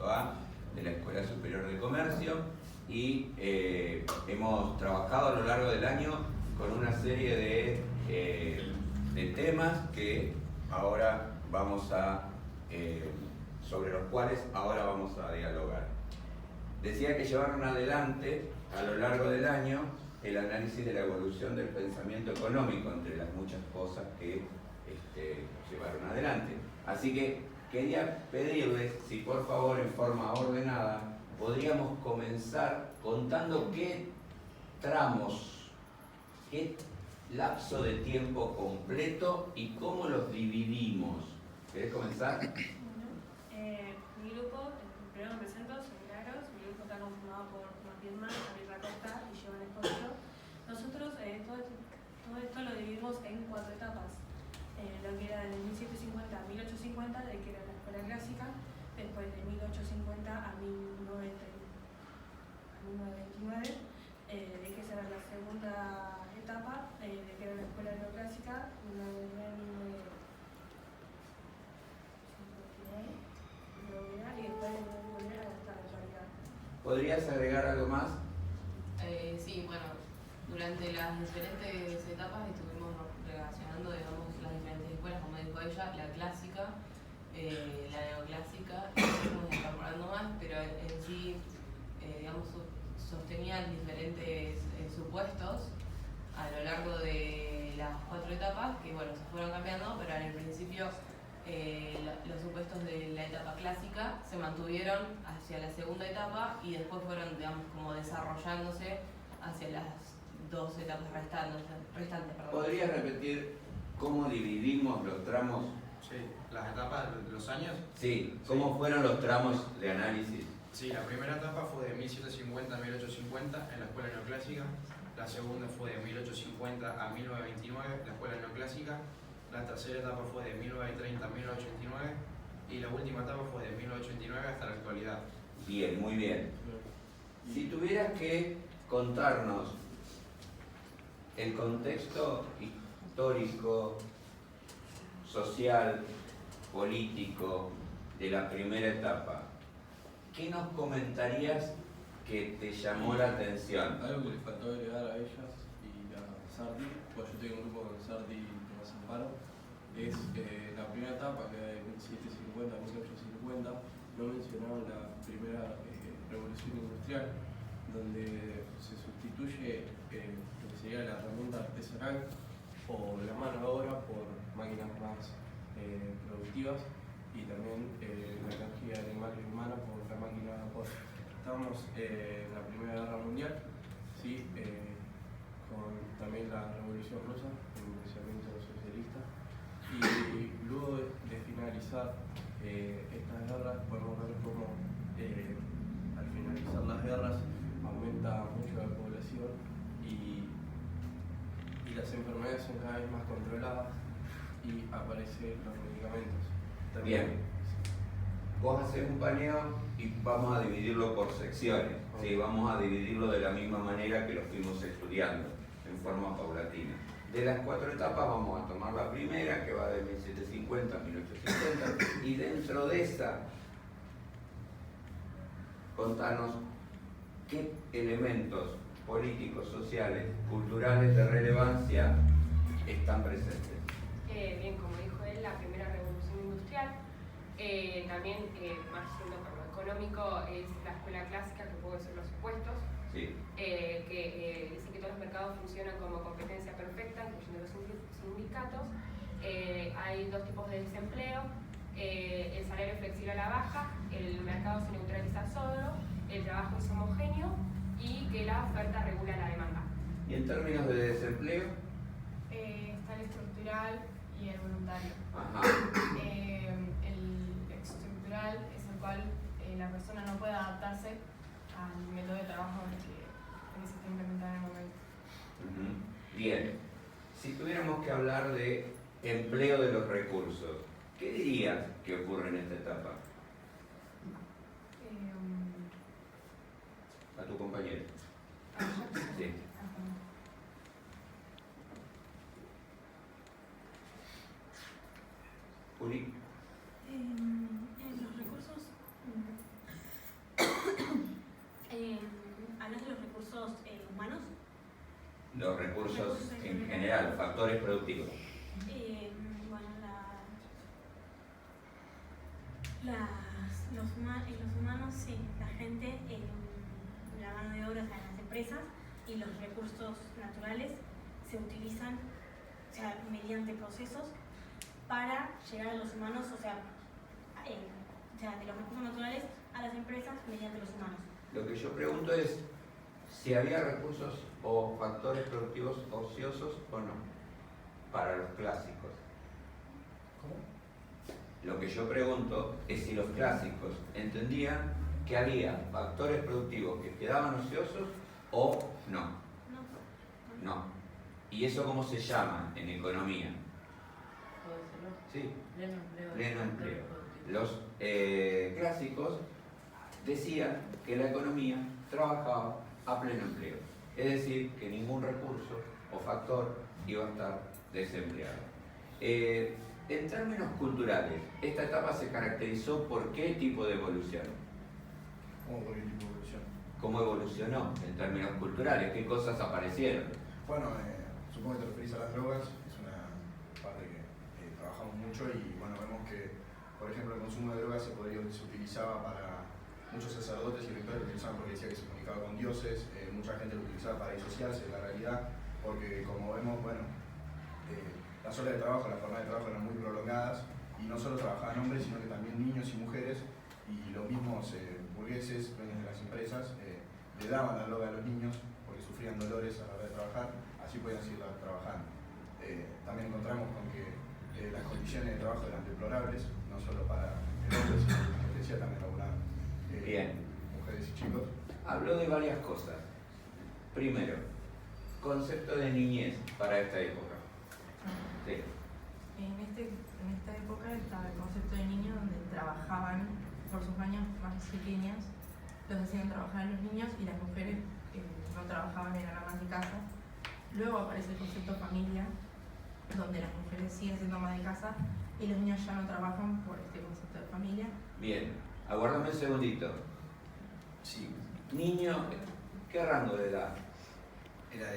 quinto A de la Escuela Superior de Comercio y hemos trabajado a lo largo del año con una serie de temas que ahora sobre los cuales ahora vamos a dialogar. Decía que llevaron adelante a lo largo del año el análisis de la evolución del pensamiento económico, entre las muchas cosas que llevaron adelante. Así que quería pedirles si por favor en forma ordenada podríamos comenzar contando qué tramos, qué lapso de tiempo completo y cómo los dividimos. ¿Querés comenzar? Mi grupo, primero me presento, soy Milagros. Mi grupo está conformado por Martín Más, David Acosta y Giovanni Esposito. Nosotros todo esto lo dividimos en 4 etapas. Lo que era de 1750 a 1850, de que era la escuela clásica, después de 1850 a 1929, de que esa era la segunda etapa, de que era la escuela neoclásica, 1929. Y después volver hasta la actualidad. ¿Podrías agregar algo más? Sí, bueno, durante las diferentes etapas estuvimos relacionando, digamos, las diferentes escuelas, como dijo ella, la clásica, la neoclásica, estuvimos incorporando más, pero en sí, digamos, sostenían diferentes supuestos a lo largo de las 4 etapas, que bueno, se fueron cambiando, pero en el principio los supuestos de la etapa clásica se mantuvieron hacia la segunda etapa y después fueron, digamos, como desarrollándose hacia las 2 etapas restantes. ¿Podrías repetir cómo dividimos los tramos? Sí, las etapas, los años. Sí, ¿cómo fueron los tramos de análisis? Sí, la primera etapa fue de 1750 a 1850 en la escuela neoclásica. La segunda fue de 1850 a 1929, la escuela neoclásica. La tercera etapa fue de 1930 a 1989 y la última etapa fue de 1989 hasta la actualidad. Bien, muy bien. Si tuvieras que contarnos el contexto histórico, social, político de la primera etapa, ¿qué nos comentarías que te llamó la atención? Algo que les faltó agregar a ellas y a Sardi, pues yo tengo un grupo con Sardi y Tomás Amparo, es la primera etapa, que era de 1750 a 1850, no mencionaron la primera revolución industrial, donde se sustituye lo que sería la herramienta artesanal o la mano de obra por máquinas más productivas y también la energía animal y humana por la máquina de vapor. Estamos en la Primera Guerra Mundial, ¿sí? Con también la Revolución Rusa, el pensamiento socialista, y luego de finalizar estas guerras podemos ver cómo al finalizar las guerras aumenta mucho la población y las enfermedades son cada vez más controladas y aparecen los medicamentos. También, Bien. Vos haces un paneo y vamos a dividirlo por secciones, ¿sí? Vamos a dividirlo de la misma manera que lo fuimos estudiando, en forma paulatina. De las 4 etapas vamos a tomar la primera, que va de 1750 a 1850, y dentro de esa, contanos qué elementos políticos, sociales, culturales de relevancia están presentes. Bien, como dijo él, la primera revolución industrial, también más siendo por lo económico, es la escuela clásica, que puede ser los supuestos, Sí. que dice que todos los mercados funcionan como competencia perfecta, incluyendo los sindicatos. Hay 2 tipos de desempleo, el salario flexible a la baja, el mercado se neutraliza solo, el trabajo es homogéneo y que la oferta regula la demanda. Y en términos de desempleo, Está el estructural y el voluntario. ajá. El estructural es el cual la persona no puede adaptarse al método de trabajo que se está implementando en el momento. Bien, si tuviéramos que hablar de empleo de los recursos, ¿qué dirías que ocurre en esta etapa? A tu compañero. Sí. Juli. Los recursos los recursos en general, los factores productivos. Bueno, los humanos, sí, la gente, la mano de obra, o sea, las empresas y los recursos naturales se utilizan, o sea, mediante procesos para llegar a los humanos, o sea, de los recursos naturales a las empresas mediante los humanos. Lo que yo pregunto es si había recursos o factores productivos ociosos o no, para los clásicos. ¿Cómo? Lo que yo pregunto es si los clásicos entendían que había factores productivos que quedaban ociosos o no. No. ¿Y eso cómo se llama en economía? Sí, pleno empleo. Los clásicos decían que la economía trabajaba a pleno empleo, es decir, que ningún recurso o factor iba a estar desempleado. En términos culturales, esta etapa se caracterizó por qué tipo de evolución. ¿Cómo por qué tipo de evolución? ¿Cómo evolucionó en términos culturales? ¿Qué cosas aparecieron? Bueno, supongo que te referís a las drogas, es una parte que trabajamos mucho y bueno, vemos que, por ejemplo, el consumo de drogas se utilizaba para muchos sacerdotes y rectores lo utilizaban porque decía que se comunicaba con dioses, mucha gente lo utilizaba para disociarse de la realidad, porque como vemos, bueno, las horas de trabajo, las jornadas de trabajo eran muy prolongadas y no solo trabajaban hombres, sino que también niños y mujeres, y los mismos burgueses, dueños de las empresas, le daban la droga a los niños porque sufrían dolores a la hora de trabajar, así podían seguir trabajando. También encontramos con que las condiciones de trabajo eran deplorables, no solo para el hombre, sino como te decía, también laboraban mujeres y chicos. Habló de varias cosas. Primero, concepto de niñez para esta época. Sí. En esta época estaba el concepto de niño donde trabajaban por sus años más pequeños, los hacían trabajar a los niños y las mujeres no trabajaban, eran amas de casa. Luego aparece el concepto familia, donde las mujeres siguen siendo amas de casa y los niños ya no trabajan por este concepto de familia. Bien, aguárdame un segundito. Sí, Niño, ¿qué rango de edad? era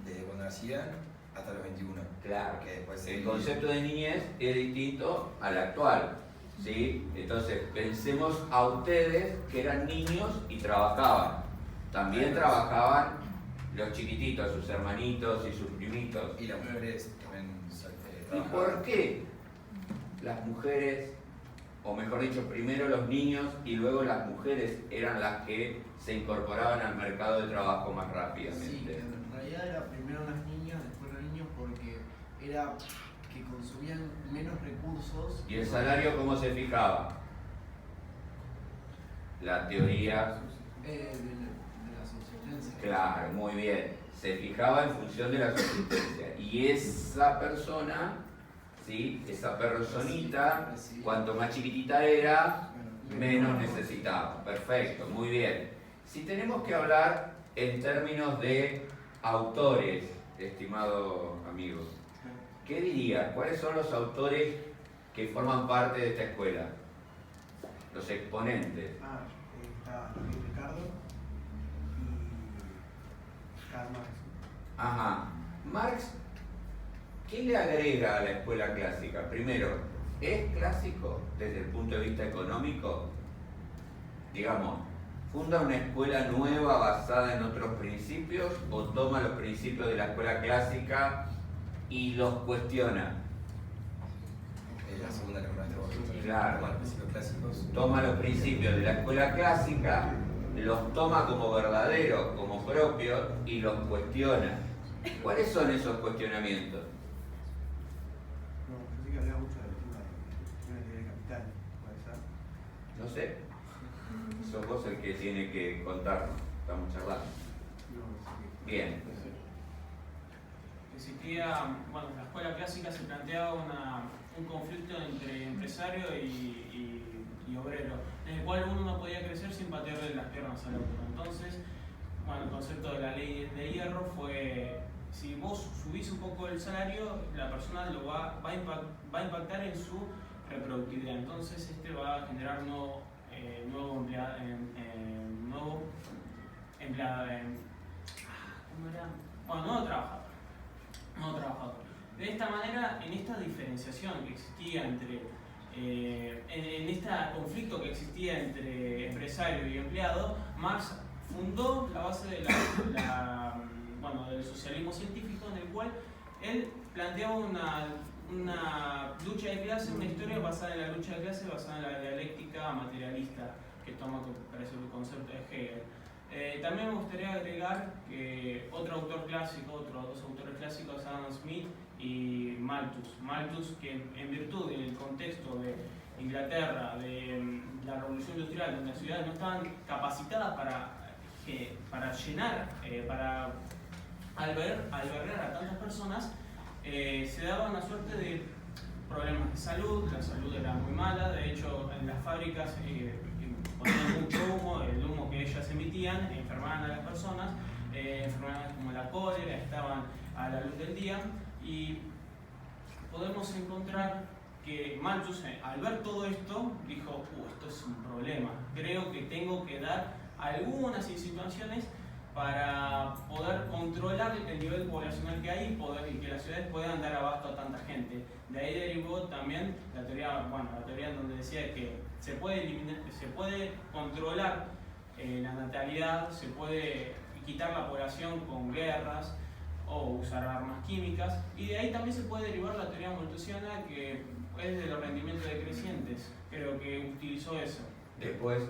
desde cuando nacían hasta los 21. Claro, Que después el concepto de niñez es distinto al actual, ¿sí? Entonces, pensemos a ustedes que eran niños y trabajaban. También trabajaban los chiquititos, sus hermanitos y sus primitos. Y las mujeres también ¿Y trabajaban. por qué las mujeres, o mejor dicho, primero los niños y luego las mujeres eran las que se incorporaban al mercado de trabajo más Sí, rápidamente? en realidad era primero las niñas, después los niños, porque era que consumían menos recursos. ¿Y el salario cómo se fijaba? La teoría, De la subsistencia. claro, muy bien, se fijaba en función de la subsistencia. Y esa persona, ¿sí? Esa personita, cuanto más chiquitita era, menos necesitaba. Perfecto, muy bien. Si tenemos que hablar en términos de autores, estimado amigo, ¿qué diría? ¿Cuáles son los autores que forman parte de esta escuela? Los exponentes. Está también Ricardo y Karl Marx. Ajá. Marx, ¿qué le agrega a la escuela clásica? Primero, ¿es clásico desde el punto de vista económico? Digamos, ¿funda una escuela nueva basada en otros principios o toma los principios de la escuela clásica y los cuestiona? La segunda que nombraste vos. Claro. Toma los principios clásicos. Toma los principios de la escuela clásica, los toma como verdaderos, como propios y los cuestiona. ¿Cuáles son esos cuestionamientos? No, yo sé que hablaba mucho del tema de la teoría del capital, puede ser. No sé. Sos vos el que tiene que contarnos. Estamos charlando. No sé qué. Bien. Existía, bueno, en la escuela clásica se planteaba un conflicto entre empresario y obrero, en el cual uno no podía crecer sin patearle las piernas al otro. Entonces, bueno, el concepto de la ley de hierro fue, si vos subís un poco el salario, la persona lo va a impactar en su reproductividad. Entonces, este va a generar nuevo empleado, ¿cómo era? bueno, nuevo trabajador. De esta manera, en esta diferenciación que existía entre, en este conflicto que existía entre empresario y empleado, Marx fundó la base de del socialismo científico, en el cual él planteaba una lucha de clase, una historia basada en la lucha de clase, basada en la dialéctica materialista que toma, parece, el concepto de Hegel. También me gustaría agregar que otro autor clásico, otros dos autores clásicos, Adam Smith y Malthus. Malthus, que en virtud del contexto de Inglaterra, de la revolución industrial, donde las ciudades no estaban capacitadas para llenar, para albergar a tantas personas, se daba una suerte de problemas de salud. La salud era muy mala, de hecho en las fábricas ponían mucho humo, el humo que ellas emitían enfermaban a las personas, enfermedades como la cólera estaban a la luz del día, y podemos encontrar que Malthus, al ver todo esto, dijo: esto es un problema, creo que tengo que dar algunas insinuaciones para poder controlar el nivel poblacional que hay y que las ciudades puedan dar abasto a tanta gente. De ahí derivó también la teoría en donde decía que se puede controlar la natalidad, se puede quitar la población con guerras o usar armas químicas, y de ahí también se puede derivar la teoría malthusiana, que es de los rendimientos decrecientes. Creo que utilizó eso. Después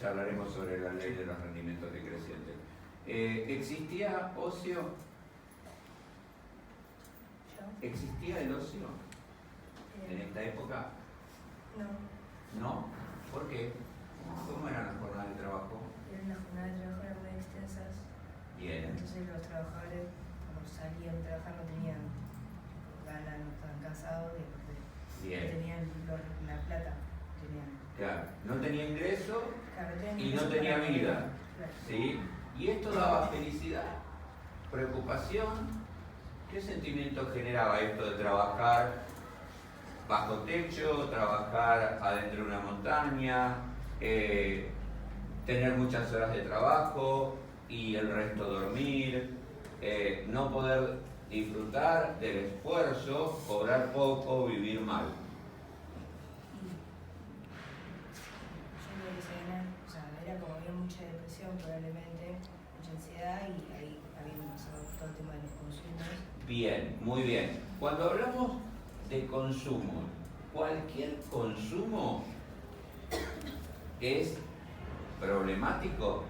charlaremos sobre la ley de los rendimientos decrecientes. ¿Existía ocio? ¿Existía el ocio en esta época? No. ¿No? ¿Por qué? ¿Cómo eran las jornadas de trabajo? Las jornadas de trabajo eran muy extensas. Bien. Entonces los trabajadores, cuando salían a trabajar, no tenían ganas, no estaban cansados, y aparte Bien. tenían la plata. Claro, no tenía ingreso, Claro, y no tenía vida. Claro. ¿Sí? Y esto daba felicidad, preocupación. ¿Qué sentimiento generaba esto de trabajar bajo techo, trabajar adentro de una montaña, tener muchas horas de trabajo y el resto dormir, no poder disfrutar del esfuerzo, cobrar poco, vivir mal? Era como había mucha depresión, probablemente, mucha ansiedad, y ahí había pasado todo el tema de los consumos. Bien, muy bien. Cuando hablamos de consumo, ¿cualquier consumo es problemático?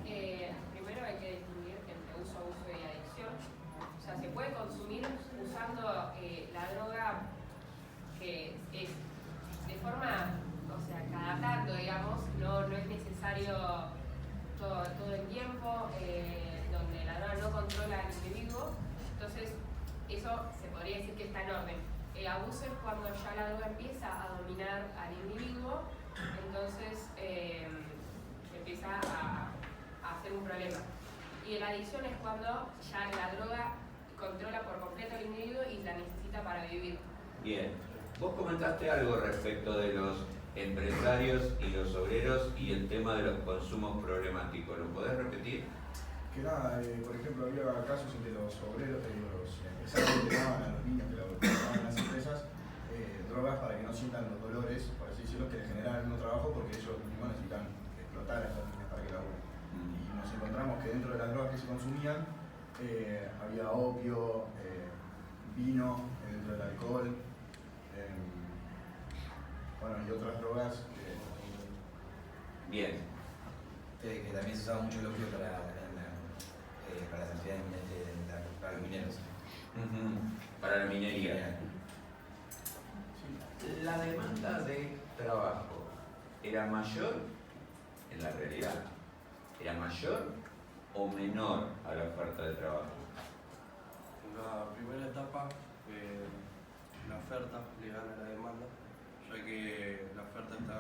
Primero hay que distinguir entre uso, abuso y adicción. O sea, se puede consumir usando la droga, que es de forma, cada tanto, digamos, no es necesario todo el tiempo, donde la droga no controla al individuo. Entonces, eso se podría decir que está en orden. El abuso es cuando ya la droga empieza a dominar al individuo, entonces empieza a hacer un problema. Y la adicción es cuando ya la droga controla por completo al individuo y la necesita para vivir. Bien. Vos comentaste algo respecto de los empresarios y los obreros y el tema de los consumos problemáticos. ¿Lo podés repetir? Que nada, por ejemplo, había casos en que los obreros, los empresarios le daban a los niños que trabajaban en las empresas drogas para que no sientan los dolores, por así decirlo, que les generaban el mismo trabajo, porque ellos mismos necesitan explotar a estos niños para que laburen. Y nos encontramos que dentro de las drogas que se consumían había opio, vino, dentro del alcohol, y otras drogas que... Bien. Que también se usaba mucho el opio para las actividades para los mineros. Para la minería. La demanda de trabajo era mayor, en la realidad, ¿era mayor o menor a la oferta de trabajo? En la primera etapa, la oferta le gana a la demanda, ya que la oferta está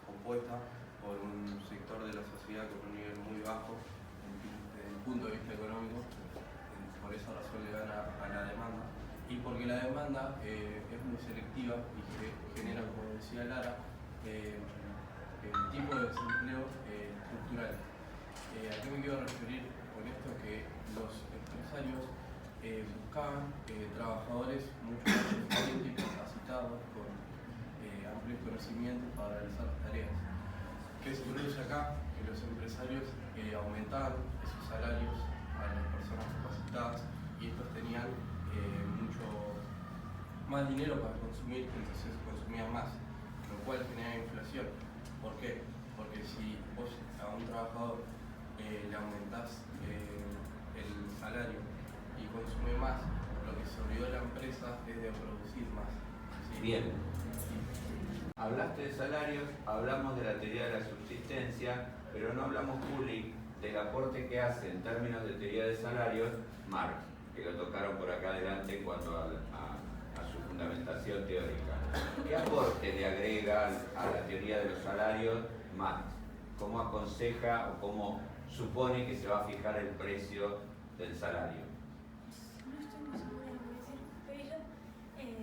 compuesta por un sector de la sociedad con un nivel muy bajo desde el punto de vista económico, por esa razón le gana a la demanda, y porque la demanda es muy selectiva y genera, como decía Lara, el tipo de desempleo estructural. ¿A qué me quiero referir con esto? Que los empresarios buscaban trabajadores mucho más expertos y capacitados con amplios conocimientos para realizar las tareas. ¿Qué se produce acá? Que los empresarios aumentaban esos salarios a las personas capacitadas y estos tenían mucho más dinero para consumir, entonces consumían más, lo cual genera inflación. ¿Por qué? Porque si vos a un trabajador le aumentás el salario y consume más, lo que se olvidó la empresa es de producir más. ¿Sí? Bien. Hablaste de salarios, hablamos de la teoría de la subsistencia, pero no hablamos, Juli, del aporte que hace en términos de teoría de salarios Marx, que lo tocaron por acá adelante en cuanto a su fundamentación teórica. ¿Qué aporte le agrega a la teoría de los salarios Marx? ¿Cómo aconseja o cómo supone que se va a fijar el precio del salario? No estoy muy segura de lo que decir, pero ella,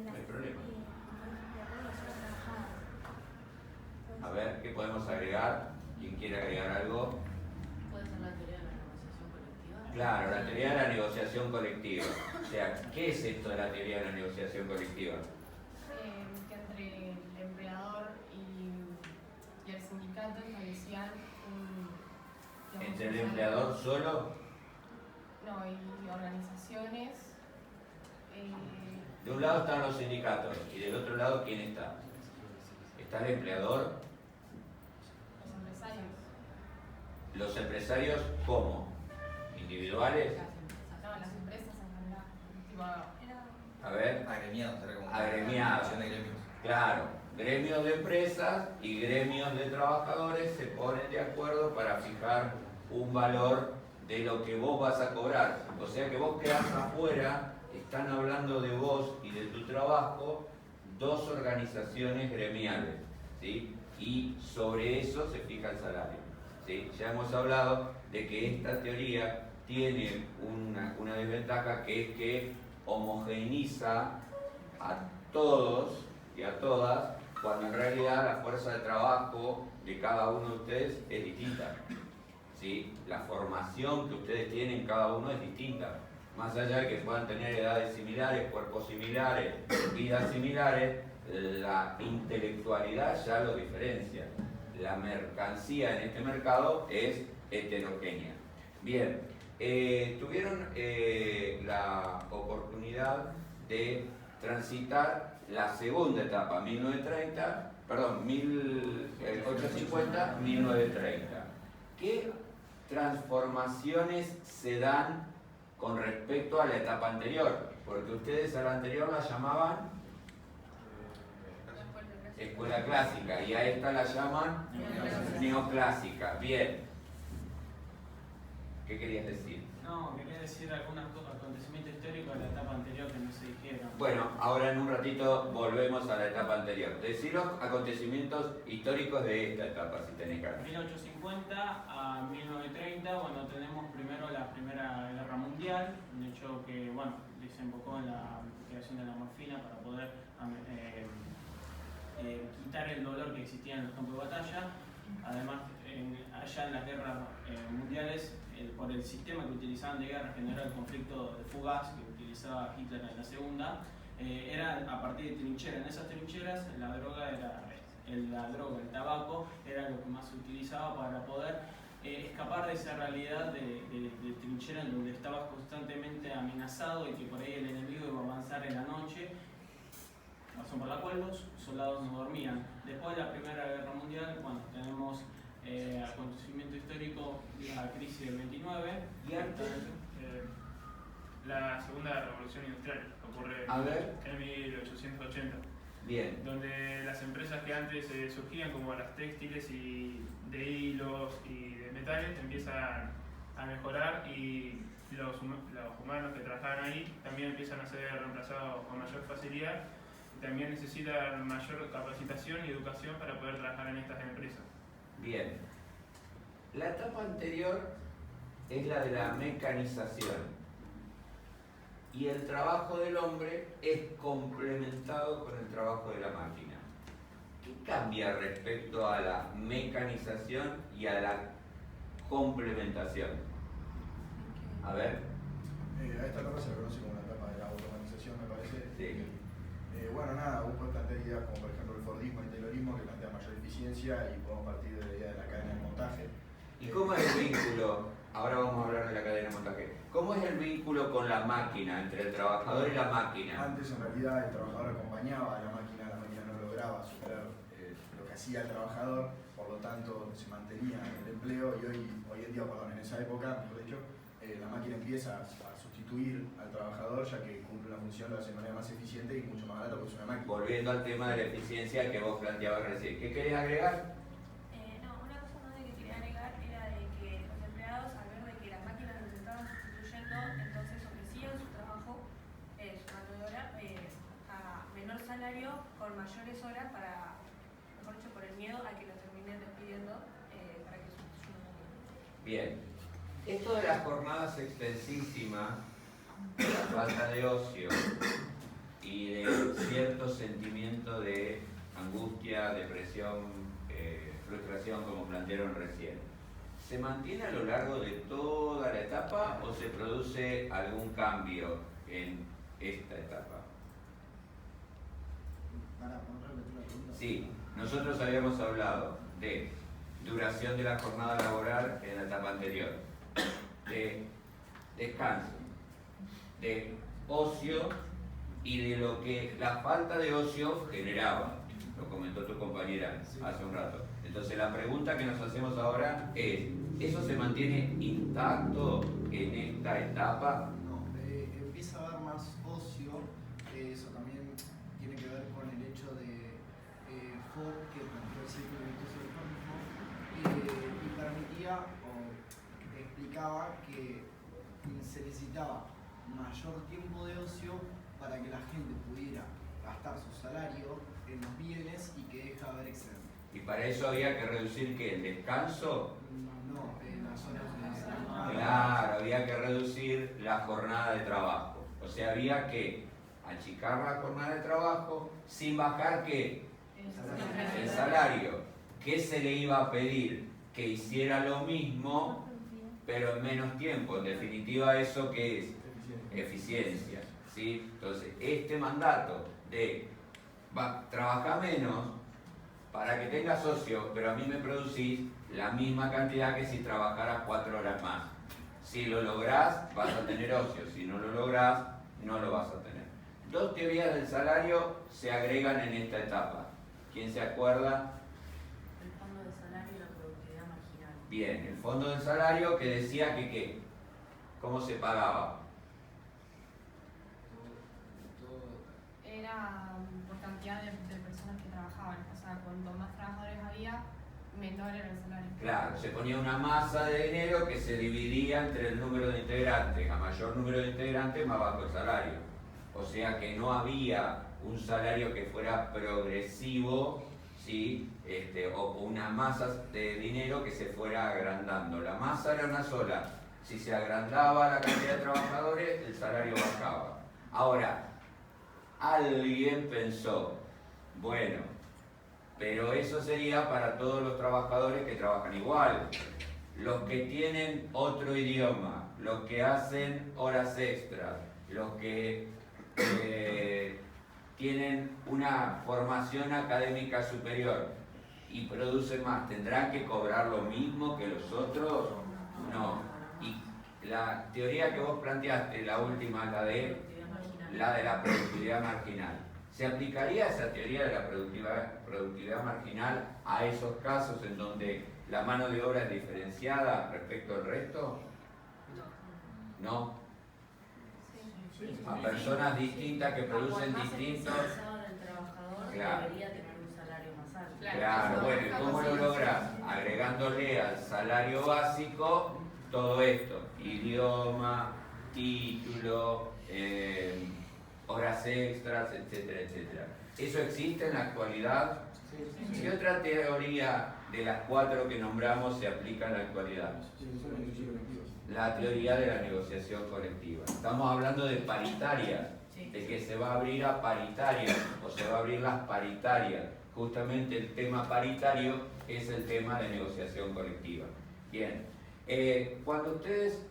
No hay problema. de acuerdo a las horas trabajadas. A ver, ¿qué podemos agregar? ¿Quién quiere agregar algo? ¿Puede ser la teoría de la negociación colectiva? Claro, la teoría de la negociación colectiva. O sea, ¿qué es esto de la teoría de la negociación colectiva? Que entre el empleador y el sindicato establecían un... ¿Entre el empleador solo? No, y organizaciones... De un lado están los sindicatos y del otro lado, ¿quién está? Está el empleador. Los empresarios. ¿Los empresarios cómo? ¿Individuales? No, las empresas en general. Tipo, A ver. Agremiados, era como Agremiados. una de gremios. Claro. Gremios de empresas y gremios de trabajadores se ponen de acuerdo para fijar un valor de lo que vos vas a cobrar. O sea que vos quedás afuera, están hablando de vos y de tu trabajo dos organizaciones gremiales, ¿sí? Y sobre eso se fija el salario, ¿sí? Ya hemos hablado de que esta teoría tiene una desventaja, que es que homogeneiza a todos y a todas, cuando en realidad la fuerza de trabajo de cada uno de ustedes es distinta, ¿sí? La formación que ustedes tienen cada uno es distinta. Más allá de que puedan tener edades similares, cuerpos similares, vidas similares, la intelectualidad ya lo diferencia. La mercancía en este mercado es heterogénea. Bien, tuvieron la oportunidad de transitar la segunda etapa, 1850-1930. ¿Qué transformaciones se dan con respecto a la etapa anterior? Porque ustedes a la anterior la llamaban escuela clásica y a esta la llaman neoclásica. Bien. ¿Qué querías decir? No, quería decir algunos acontecimientos históricos de la etapa anterior que no se dijeron. Bueno, ahora en un ratito volvemos a la etapa anterior. Decí los acontecimientos históricos de esta etapa, si tenés ganas. 1850 a 1930, bueno, tenemos primero la Primera Guerra Mundial, un hecho que, bueno, desembocó en la creación de la morfina para poder quitar el dolor que existía en los campos de batalla. Además, allá en las guerras mundiales, por el sistema que utilizaban de guerra, generar el conflicto de fugaz que utilizaba Hitler en la segunda, era a partir de trincheras. En esas trincheras la droga, el tabaco, era lo que más se utilizaba para poder escapar de esa realidad de trinchera en donde estabas constantemente amenazado y que por ahí el enemigo iba a avanzar en la noche, razón por la cual los soldados no dormían. Después de la Primera Guerra Mundial, bueno, tenemos acontecimiento histórico, la crisis del 29. ¿Y antes? La segunda revolución industrial ocurre en 1880. Bien. Donde las empresas que antes surgían como las textiles y de hilos y de metales empiezan a mejorar y los humanos que trabajaban ahí también empiezan a ser reemplazados con mayor facilidad. También necesitan mayor capacitación y educación para poder trabajar en estas empresas. Bien. La etapa anterior es la de la mecanización. Y el trabajo del hombre es complementado con el trabajo de la máquina. ¿Qué cambia respecto a la mecanización y a la complementación. A ver. A esta etapa se le conoce como la etapa de la automatización, me parece. Sí. Bueno, nada, vos podés plantear ideas como por ejemplo el Fordismo y el Taylorismo que plantean mayor eficiencia y podemos partir de la idea de la cadena de montaje. ¿Y cómo es el vínculo? Ahora vamos a hablar de la cadena de montaje. ¿Cómo es el vínculo con la máquina, entre el trabajador y la máquina? Antes en realidad el trabajador acompañaba a la máquina no lograba superar lo que hacía el trabajador, por lo tanto se mantenía el empleo y hoy en día, perdón, en esa época, mejor dicho, la máquina empieza a sustituir al trabajador ya que cumple una función, lo hace de manera más eficiente y mucho más barata porque es una máquina. Volviendo al tema de la eficiencia que vos planteabas recién, ¿qué querés agregar? No, una cosa más que quería agregar era de que los empleados, al ver de que las máquinas los estaban sustituyendo, entonces ofrecían su trabajo, su mano de obra, a menor salario, con mayores horas para, mejor dicho, por el miedo a que lo terminen despidiendo para que sustituyan la máquina. Bien. Esto de las jornadas extensísimas, la falta de ocio y de cierto sentimiento de angustia, depresión, frustración, como plantearon recién, ¿se mantiene a lo largo de toda la etapa o se produce algún cambio en esta etapa? Sí, nosotros habíamos hablado de duración de la jornada laboral en la etapa anterior, de descanso, de ocio y de lo que la falta de ocio generaba. Lo comentó tu compañera hace un rato. Entonces la pregunta que nos hacemos ahora es, ¿eso se mantiene intacto en esta etapa? No, empieza a haber más ocio, eso también tiene que ver con el hecho de Ford, que planteó el círculo virtuoso del mismo, y permitía o explicaba que se necesitaba mayor tiempo de ocio para que la gente pudiera gastar su salario en los bienes y que deja de haber excedente. Y para eso había que reducir ¿qué? ¿El descanso? No, las horas de Claro, había que reducir la jornada de trabajo. O sea, había que achicar la jornada de trabajo sin bajar ¿qué? El salario. ¿Qué se le iba a pedir? Que hiciera lo mismo, pero en menos tiempo. En definitiva, ¿eso qué es? Eficiencia. ¿Sí? Entonces, este mandato de trabajar menos para que tengas socio, pero a mí me producís la misma cantidad que si trabajaras 4 horas más. Si lo lográs, vas a tener ocio. Si no lo lográs, no lo vas a tener. Dos teorías del salario se agregan en esta etapa. ¿Quién se acuerda? El fondo de salario y la productividad marginal. Bien, el fondo del salario que decía que ¿qué? ¿Cómo se pagaba? Era por cantidad de personas que trabajaban, o sea, cuanto más trabajadores había, menor era el salario. Claro, se ponía una masa de dinero que se dividía entre el número de integrantes. A mayor número de integrantes, más bajo el salario. O sea que no había un salario que fuera progresivo, ¿sí? O una masa de dinero que se fuera agrandando. La masa era una sola. Si se agrandaba la cantidad de trabajadores, el salario bajaba. Ahora, alguien pensó, bueno, pero eso sería para todos los trabajadores que trabajan igual. Los que tienen otro idioma, los que hacen horas extras, los que tienen una formación académica superior y producen más, ¿tendrán que cobrar lo mismo que los otros? No. Y la teoría que vos planteaste, la última, la de la productividad marginal, ¿se aplicaría esa teoría de la productividad marginal a esos casos en donde la mano de obra es diferenciada respecto al resto? ¿No? A personas distintas que producen distintos. Claro. Debería tener un salario más alto. Claro, bueno, ¿y cómo lo lográs? Agregándole al salario básico todo esto: idioma, título, horas extras, etcétera, etcétera. ¿Eso existe en la actualidad? ¿Qué otra teoría de las 4 que nombramos se aplica en la actualidad? La teoría de la negociación colectiva. Estamos hablando de paritarias, de que se va a abrir a paritarias o se va a abrir las paritarias. Justamente el tema paritario es el tema de negociación colectiva. Bien, Cuando ustedes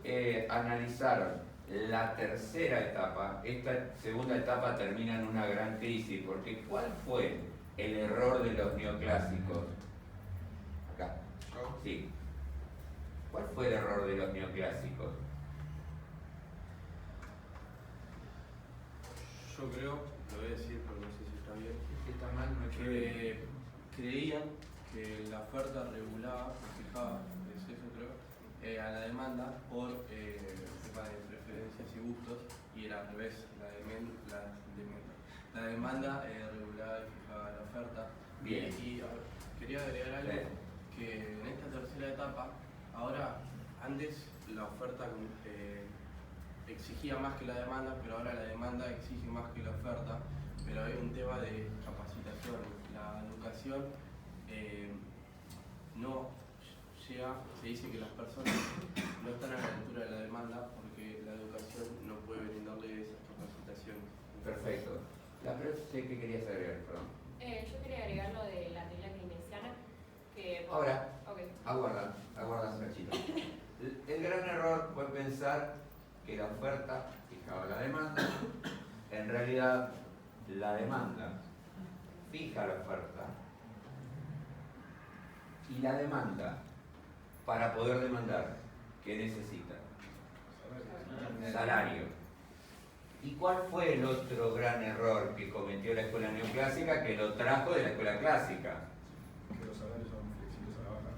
analizaron la tercera etapa, esta segunda etapa termina en una gran crisis, porque ¿cuál fue el error de los neoclásicos? Acá. Sí. ¿Cuál fue el error de los neoclásicos? Yo creo, lo voy a decir pero no sé si está bien, Si está mal, no que creían que la oferta regulaba, fijaba, es eso creo, a la demanda por tema de preferencias y gustos, y era al revés, la demanda regulaba y fijaba la oferta. Bien. Y a ver, quería agregar algo, que en esta tercera etapa, ahora, antes la oferta exigía más que la demanda, pero ahora la demanda exige más que la oferta, pero hay un tema de capacitación. La educación no llega, se dice que las personas no están a la altura de la demanda porque la educación no puede brindarle esas capacitaciones. Perfecto. La pregunta que querías agregar, perdón. Yo quería agregar lo de la teoría keynesiana, que... Ahora, okay. aguarda un cachito. El gran error fue pensar que la oferta fijaba la demanda. En realidad, la demanda fija la oferta. Y la demanda, para poder demandar, ¿qué necesita? Salario. ¿Y cuál fue el otro gran error que cometió la escuela neoclásica, que lo trajo de la escuela clásica?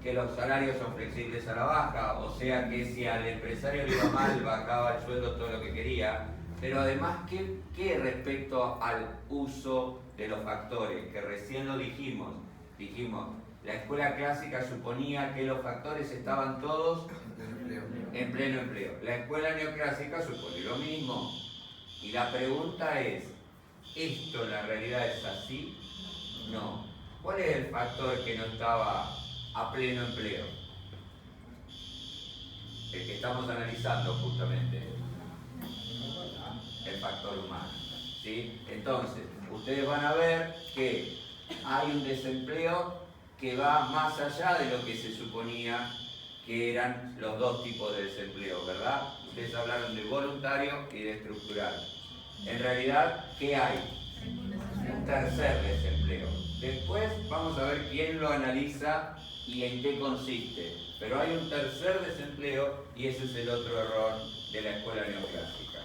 Que los salarios son flexibles a la baja, o sea que si al empresario le iba mal, bajaba el sueldo todo lo que quería. Pero además, ¿qué respecto al uso de los factores? Que recién lo dijimos, la escuela clásica suponía que los factores estaban todos en pleno empleo. La escuela neoclásica supone lo mismo. Y la pregunta es, ¿esto en la realidad es así? No. ¿Cuál es el factor que no estaba a pleno empleo? El que estamos analizando justamente. El factor humano. ¿Sí? Entonces, ustedes van a ver que hay un desempleo que va más allá de lo que se suponía que eran los dos tipos de desempleo, ¿verdad? Ustedes hablaron de voluntario y de estructural. En realidad, ¿qué hay? Un tercer desempleo. Después vamos a ver quién lo analiza y en qué consiste. Pero hay un tercer desempleo y ese es el otro error de la escuela neoclásica.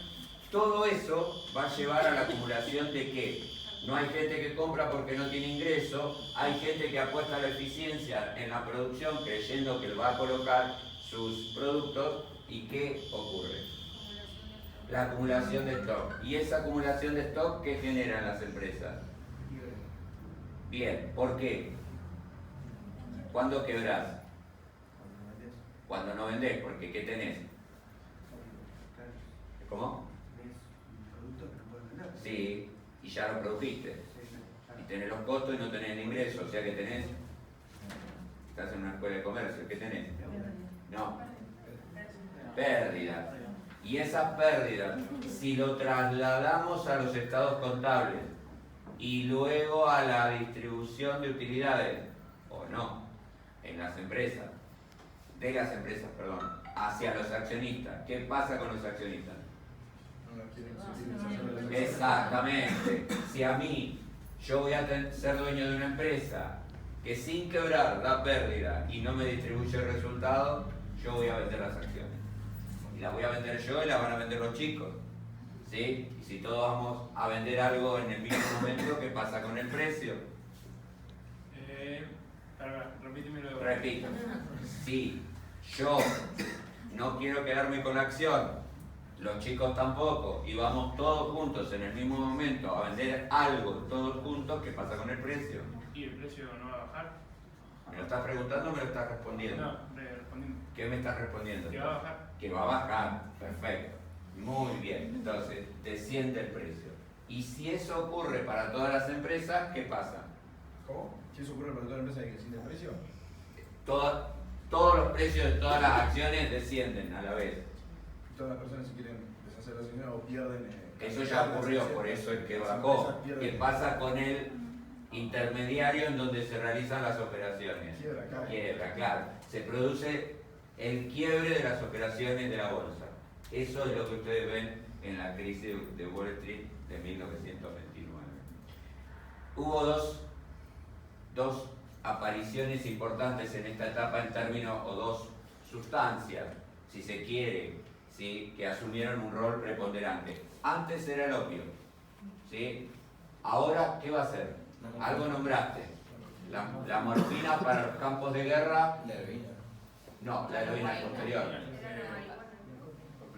Todo eso va a llevar a la acumulación de ¿qué? No hay gente que compra porque no tiene ingreso, hay gente que apuesta a la eficiencia en la producción creyendo que va a colocar sus productos y ¿qué ocurre? La acumulación de stock. ¿Y esa acumulación de stock qué generan las empresas? Bien, ¿por qué? ¿Cuándo quebrás? Cuando no vendés, porque ¿qué tenés? ¿Cómo? Sí, y ya lo produjiste. Y tenés los costos y no tenés el ingreso, o sea que tenés... Estás en una escuela de comercio, ¿qué tenés? No. Pérdida. Y esa pérdida, si lo trasladamos a los estados contables y luego a la distribución de utilidades, o no, en las empresas, hacia los accionistas. ¿Qué pasa con los accionistas? Exactamente. Si a mí, yo voy a ser dueño de una empresa que sin quebrar da pérdida y no me distribuye el resultado, yo voy a vender las acciones. Y las voy a vender yo y las van a vender los chicos. ¿Sí? Y si todos vamos a vender algo en el mismo momento, ¿qué pasa con el precio? Repítemelo. Repito. Si yo no quiero quedarme con la acción, los chicos tampoco, y vamos todos juntos en el mismo momento a vender algo todos juntos, ¿qué pasa con el precio? ¿Y el precio no va a bajar? ¿Me lo estás preguntando o me lo estás respondiendo? No, respondiendo. ¿Qué me estás respondiendo? Que va a bajar. Que va a bajar, perfecto. Muy bien, entonces desciende el precio. Y si eso ocurre para todas las empresas, ¿qué pasa? ¿Cómo? Si eso ocurre para toda la empresa que desciende el precio. Todos los precios de todas las acciones descienden a la vez. Todas las personas si quieren deshacer la acción o pierden. Eso ya ocurrió, por eso es que bajó. ¿Qué pasa con el intermediario en donde se realizan las operaciones? Quiebra, claro. Se produce el quiebre de las operaciones de la bolsa. Eso es lo que ustedes ven en la crisis de Wall Street de 1929. Hubo dos apariciones importantes en esta etapa en términos, o dos sustancias, si se quiere, ¿sí?, que asumieron un rol preponderante. Antes era el opio, ¿sí? Ahora, ¿qué va a ser? Algo nombraste. La morfina para los campos de guerra. La heroína. No, la heroína es posterior.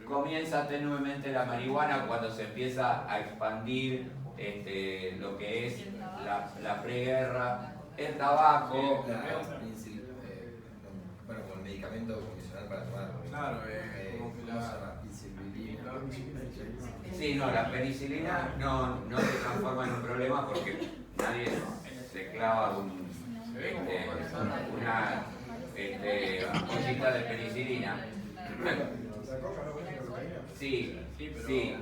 Comienza tenuemente la marihuana cuando se empieza a expandir lo que es la preguerra, el tabaco. Bueno, como el medicamento condicional para tomar. Claro, como que la penicilina. Sí, no, la penicilina no se transforma en un problema porque nadie se clava una ampollita de penicilina. Sí, pero sí.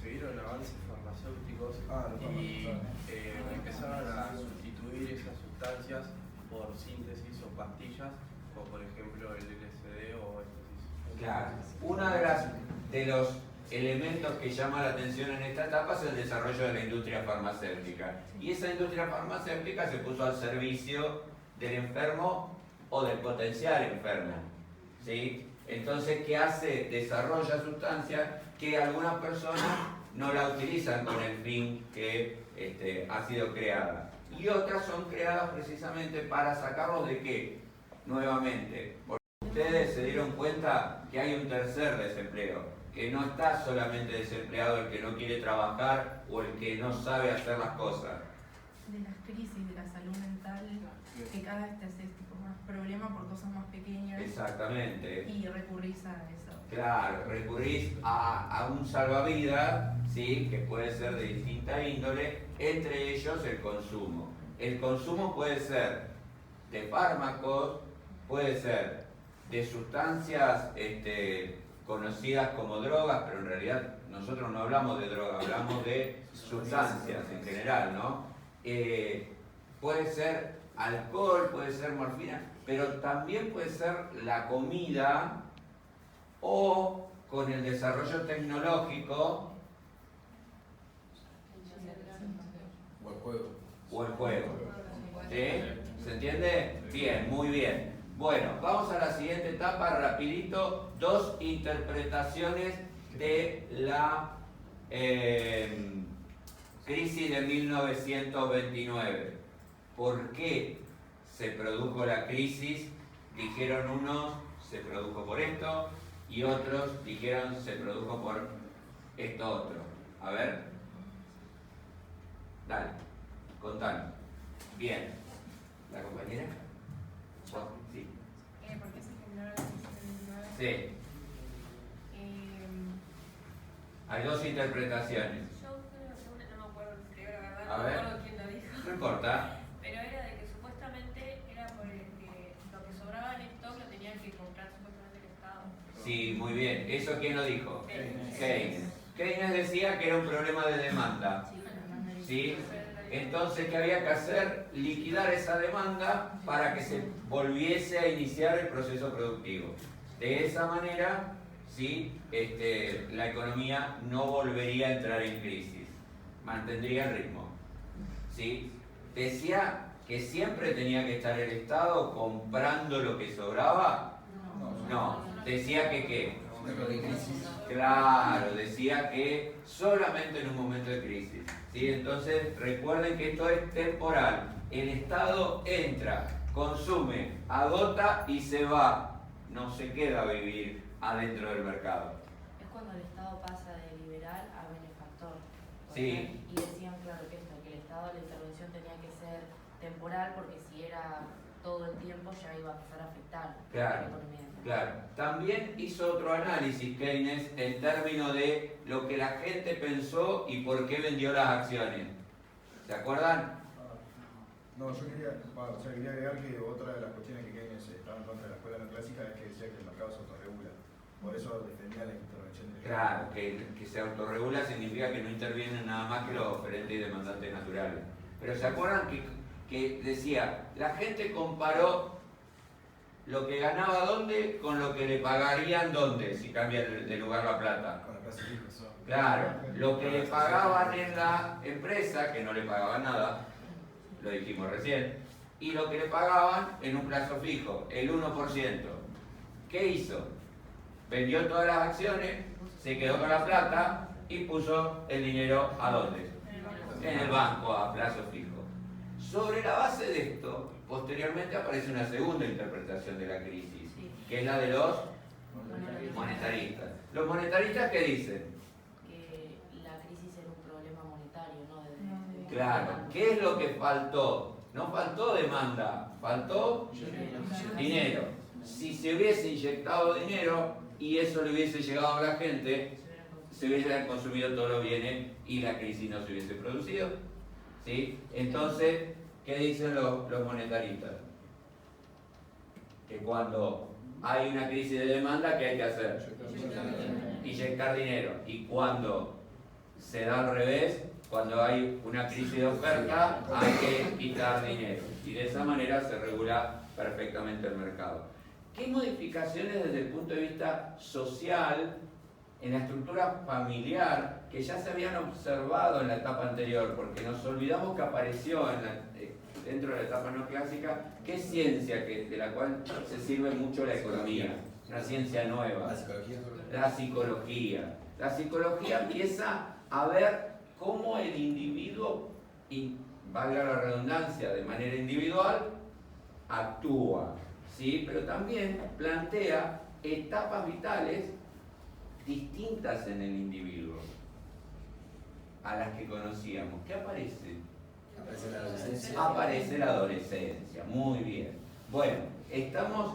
se vieron avances farmacéuticos y empezaron a sustituir esas sustancias por síntesis o pastillas, como por ejemplo el LSD o éxtasis. Claro. Uno de los elementos que llama la atención en esta etapa es el desarrollo de la industria farmacéutica. Y esa industria farmacéutica se puso al servicio del enfermo o del potencial enfermo, ¿sí? Entonces, ¿qué hace? Desarrolla sustancias que algunas personas no la utilizan con el fin que ha sido creada. Y otras son creadas precisamente para sacarlos de qué, nuevamente. Porque ustedes se dieron cuenta que hay un tercer desempleo, que no está solamente desempleado el que no quiere trabajar o el que no sabe hacer las cosas. De las crisis de la salud mental, que cada vez te haces tipo más problema por cosas más pequeñas. Exactamente. Y recurrís a eso. Claro, recurrís a un salvavidas, ¿sí?, que puede ser de distinta índole, entre ellos el consumo. El consumo puede ser de fármacos, puede ser de sustancias conocidas como drogas, pero en realidad nosotros no hablamos de drogas, hablamos de sustancias en general, ¿no? Puede ser alcohol, puede ser morfina, pero también puede ser la comida o con el desarrollo tecnológico O el juego. o el juego. ¿Sí? ¿Se entiende? Bien, muy bien. Bueno, vamos a la siguiente etapa, rapidito. Dos interpretaciones de la crisis de 1929. ¿Por qué se produjo la crisis? Dijeron unos, se produjo por esto, y otros dijeron, se produjo por esto otro. A ver. Dale, contanos. Bien. ¿La compañera? Sí. ¿Por qué se generó la crisis del 19? Sí. Hay dos interpretaciones. Yo creo que no me acuerdo, creo la verdad, A no me ver. acuerdo quién lo dijo. No importa. Pero era de que supuestamente era por el que lo que sobraba en stock lo tenían que comprar supuestamente el Estado. Sí, muy bien. ¿Eso quién lo dijo? Keynes. Keynes. Keynes decía que era un problema de demanda. ¿Sí? Entonces, ¿qué había que hacer? Liquidar esa demanda para que se volviese a iniciar el proceso productivo. De esa manera, ¿sí?, la economía no volvería a entrar en crisis, mantendría el ritmo. ¿Sí? Decía que siempre tenía que estar el Estado comprando lo que sobraba. No, decía que ¿qué? Claro, decía que solamente en un momento de crisis. ¿Sí? Entonces recuerden que esto es temporal. El Estado entra, consume, agota y se va. No se queda a vivir adentro del mercado. Es cuando el Estado pasa de liberal a benefactor. Sí. Y decían, claro, que el Estado, la intervención tenía que ser temporal porque si era todo el tiempo ya iba a empezar a afectar Claro. la economía. Claro. También hizo otro análisis Keynes en términos de lo que la gente pensó y por qué vendió las acciones. ¿Se acuerdan? No, yo quería agregar que otra de las cuestiones que Keynes estaba en contra de la escuela neoclásica es que decía que el mercado se autorregula. Por eso defendía la intervención del Estado. Claro, que se autorregula significa que no intervienen nada más que los oferentes y demandantes naturales. Pero ¿se acuerdan que decía, la gente comparó lo que ganaba dónde con lo que le pagarían dónde, si cambia de lugar la plata. Con los plazos fijos. Claro, lo que le pagaban en la empresa, que no le pagaban nada, lo dijimos recién, y lo que le pagaban en un plazo fijo, el 1%. ¿Qué hizo? Vendió todas las acciones, se quedó con la plata y puso el dinero ¿a dónde? En el banco, a plazo fijo. Sobre la base de esto, posteriormente aparece una segunda interpretación de la crisis, que es la de los monetaristas. ¿Los monetaristas qué dicen? Que la crisis era un problema monetario, ¿no? Claro, ¿qué es lo que faltó? No faltó demanda, faltó dinero. Si se hubiese inyectado dinero y eso le hubiese llegado a la gente, se hubiesen consumido todos los bienes y la crisis no se hubiese producido. ¿Sí? Entonces, ¿qué dicen los monetaristas? Que cuando hay una crisis de demanda, ¿qué hay que hacer? Inyectar dinero. Y cuando se da al revés, cuando hay una crisis de oferta, hay que quitar dinero. Y de esa manera se regula perfectamente el mercado. ¿Qué modificaciones desde el punto de vista social, en la estructura familiar, que ya se habían observado en la etapa anterior? Porque nos olvidamos que apareció dentro de la etapa no clásica, ¿qué ciencia de la cual se sirve mucho la economía? Una ciencia nueva. La psicología. La psicología empieza a ver cómo el individuo, y valga la redundancia, de manera individual, actúa, ¿sí? Pero también plantea etapas vitales distintas en el individuo a las que conocíamos. ¿Qué aparece? Aparece la adolescencia. Aparece la adolescencia, muy bien. Bueno, estamos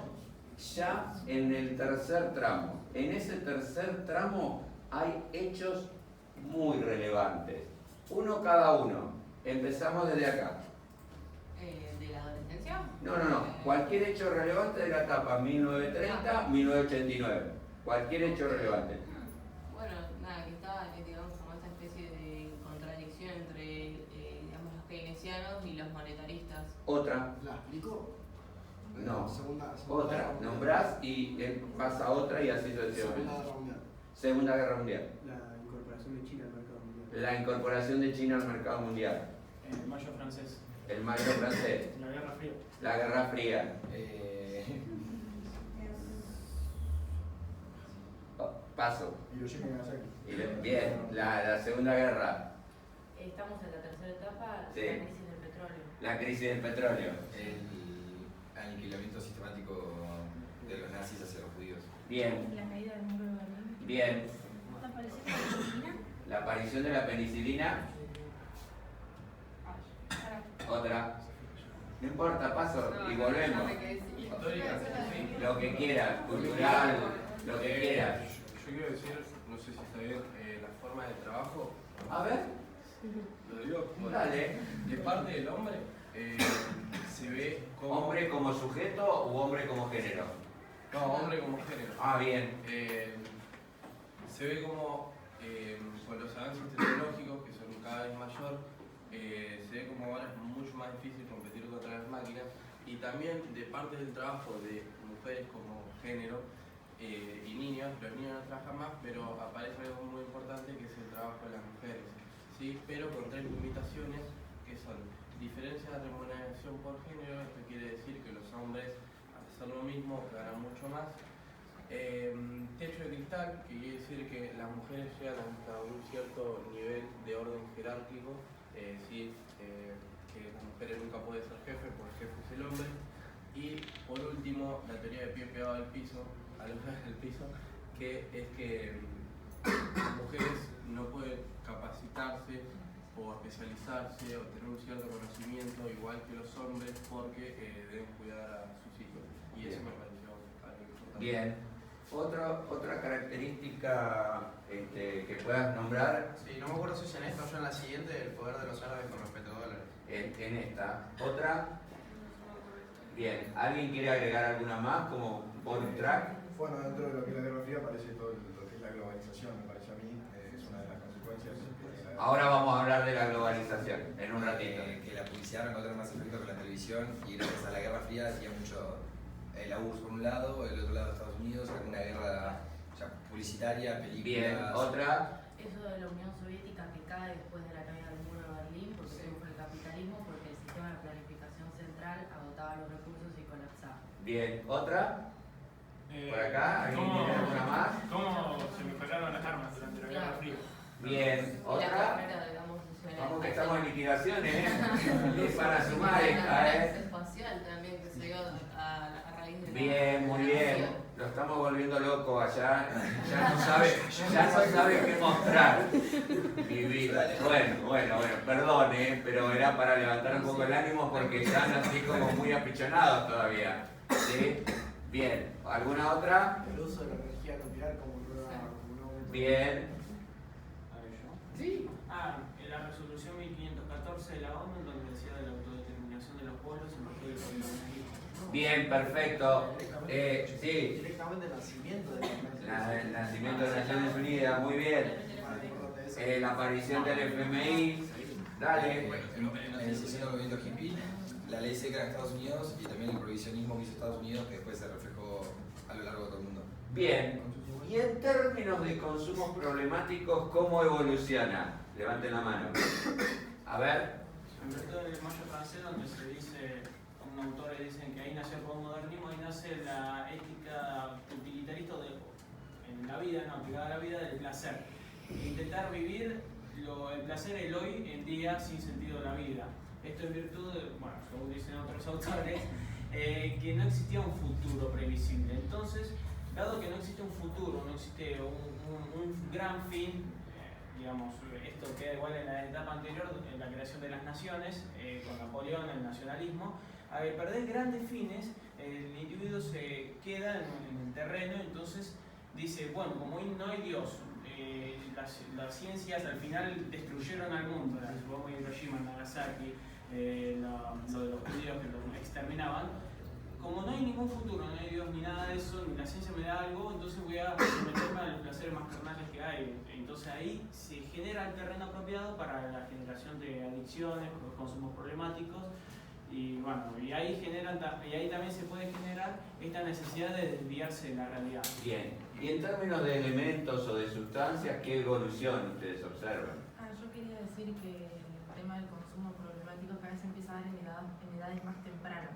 ya en el tercer tramo. En ese tercer tramo hay hechos muy relevantes. Uno cada uno. Empezamos desde acá. ¿De la adolescencia? No. Cualquier hecho relevante de la etapa 1930-1989. Cualquier hecho relevante. Bueno, nada, que está, digamos, como esta especie de contradicción entre, digamos, los keynesianos y los monetaristas. Otra. ¿La explico? No. Segunda Otra. Guerra Mundial. Nombrás y él pasa a otra y así sucesivamente. Segunda Guerra Mundial. Segunda Guerra Mundial. La incorporación de China al mercado mundial. La incorporación de China al mercado mundial. El mayo francés. El mayo francés. La Guerra Fría. La Guerra Fría. Paso. Hiroshima y Nagasaki. Bien, la Segunda Guerra. Estamos en la tercera etapa, Sí. la crisis del petróleo. La crisis del petróleo. El aniquilamiento sistemático de los nazis hacia los judíos. Bien, La caída del muro de Berlín. bien. ¿Te parece Argentina? La aparición de la penicilina. Otra. No importa, paso y volvemos. Lo que quieras, cultural, lo que quieras. Yo quiero decir, no sé si está bien, la forma de trabajo. A ver. Lo digo, bueno, Dale. de parte del hombre se ve como... ¿Hombre como sujeto u hombre como género? No, hombre como género. Ah, bien. Se ve como con los avances tecnológicos, que son cada vez mayor, se ve como ahora es mucho más difícil competir contra las máquinas, y también de parte del trabajo de mujeres como género y niños. Los niños no trabajan más, pero aparece algo muy importante que es el trabajo de las mujeres, ¿sí? Pero con tres limitaciones que son diferencia de remuneración por género. Esto quiere decir que los hombres, al hacer lo mismo, ganan mucho más. Techo de cristal, que quiere decir que las mujeres llegan hasta un cierto nivel de orden jerárquico, ¿sí? Que las mujeres nunca pueden ser jefe, porque jefe es el hombre. Y por último, la teoría de pie pegado al piso, que es que las mujeres no pueden capacitarse o especializarse o tener un cierto conocimiento igual que los hombres, porque deben cuidar a sus hijos. Y eso me pareció algo importante. Bien. Otra característica que puedas nombrar. Sí, no me acuerdo si es en esta o en la siguiente, el poder de los árabes con respecto a dólares. En esta. Otra. Bien. ¿Alguien quiere agregar alguna más como bonus track? Bueno, dentro de lo que es la Guerra Fría aparece todo lo que es la globalización, me parece a mí, es una de las consecuencias. Ahora vamos a hablar de la globalización en un ratito. Que la publicidad va a encontrar más efecto con la televisión, y gracias a la Guerra Fría hacía mucho la URSS por un lado, el otro lado Estados Unidos, alguna guerra ya publicitaria, películas. Bien, otra. Eso de la Unión Soviética que cae después de la caída del muro de Berlín, porque triunfa el capitalismo, porque el sistema de planificación central agotaba los recursos y colapsaba. Bien, otra. Por acá, ¿alguien tiene alguna más? ¿Cómo se mejoraron las armas durante la Guerra Fría? Bien, Y la otra. carrera, digamos, social. Vamos que estamos en liquidaciones, ¿eh? Es para sumar esta, La ¿eh? espacial también que se dio a raíz de la Bien, muy bien. Lo estamos volviendo loco allá. Ya no sabe qué mostrar. Mi vida. Bueno, perdón, pero era para levantar un poco el ánimo porque están así como muy apichonados todavía. ¿Sí? Bien. ¿Alguna otra? El uso de la energía nuclear como nuevo. Bien. A ver, yo. Sí. En la resolución 1514 de la ONU, en donde decía de la autodeterminación de los pueblos, se marcó el colonialismo. Bien, perfecto. Sí. Directamente el nacimiento de El nacimiento de las Naciones Unidas, muy bien. La aparición del FMI. Dale. En el seno del movimiento hippie, la ley seca en Estados Unidos y también el prohibicionismo que hizo Estados Unidos, que después se reflejó a lo largo de todo el mundo. Bien. Y en términos de consumos problemáticos, ¿cómo evoluciona? Levanten la mano. A ver. Sobre todo en el mayo francés, donde se dice, un autor dicen que ahí nace el postmodernismo, ahí nace la ética utilitarista en la vida, no aplicada a la vida, del placer. Intentar vivir el placer, el hoy en día, sin sentido de la vida. Esto en virtud de, bueno, según dicen otros autores, que no existía un futuro previsible. Entonces, dado que no existe un futuro, no existe un gran fin, digamos, esto queda igual en la etapa anterior, en la creación de las naciones, con Napoleón, el nacionalismo. Al perder grandes fines, el individuo se queda en el terreno, entonces dice, bueno, como no hay Dios, las ciencias al final destruyeron al mundo, la bomba de Hiroshima, Nagasaki, lo de los judíos que los exterminaban. Como no hay ningún futuro, no hay Dios ni nada de eso, ni la ciencia me da algo, entonces voy a someterme a los placeres más carnales que hay. Entonces ahí se genera el terreno apropiado para la generación de adicciones, consumos problemáticos, y bueno, y ahí también se puede generar esta necesidad de desviarse de la realidad. Bien. Y en términos de elementos o de sustancias, ¿qué evolución ustedes observan? Yo quería decir que el tema del consumo problemático cada vez empieza a dar en edades más tempranas.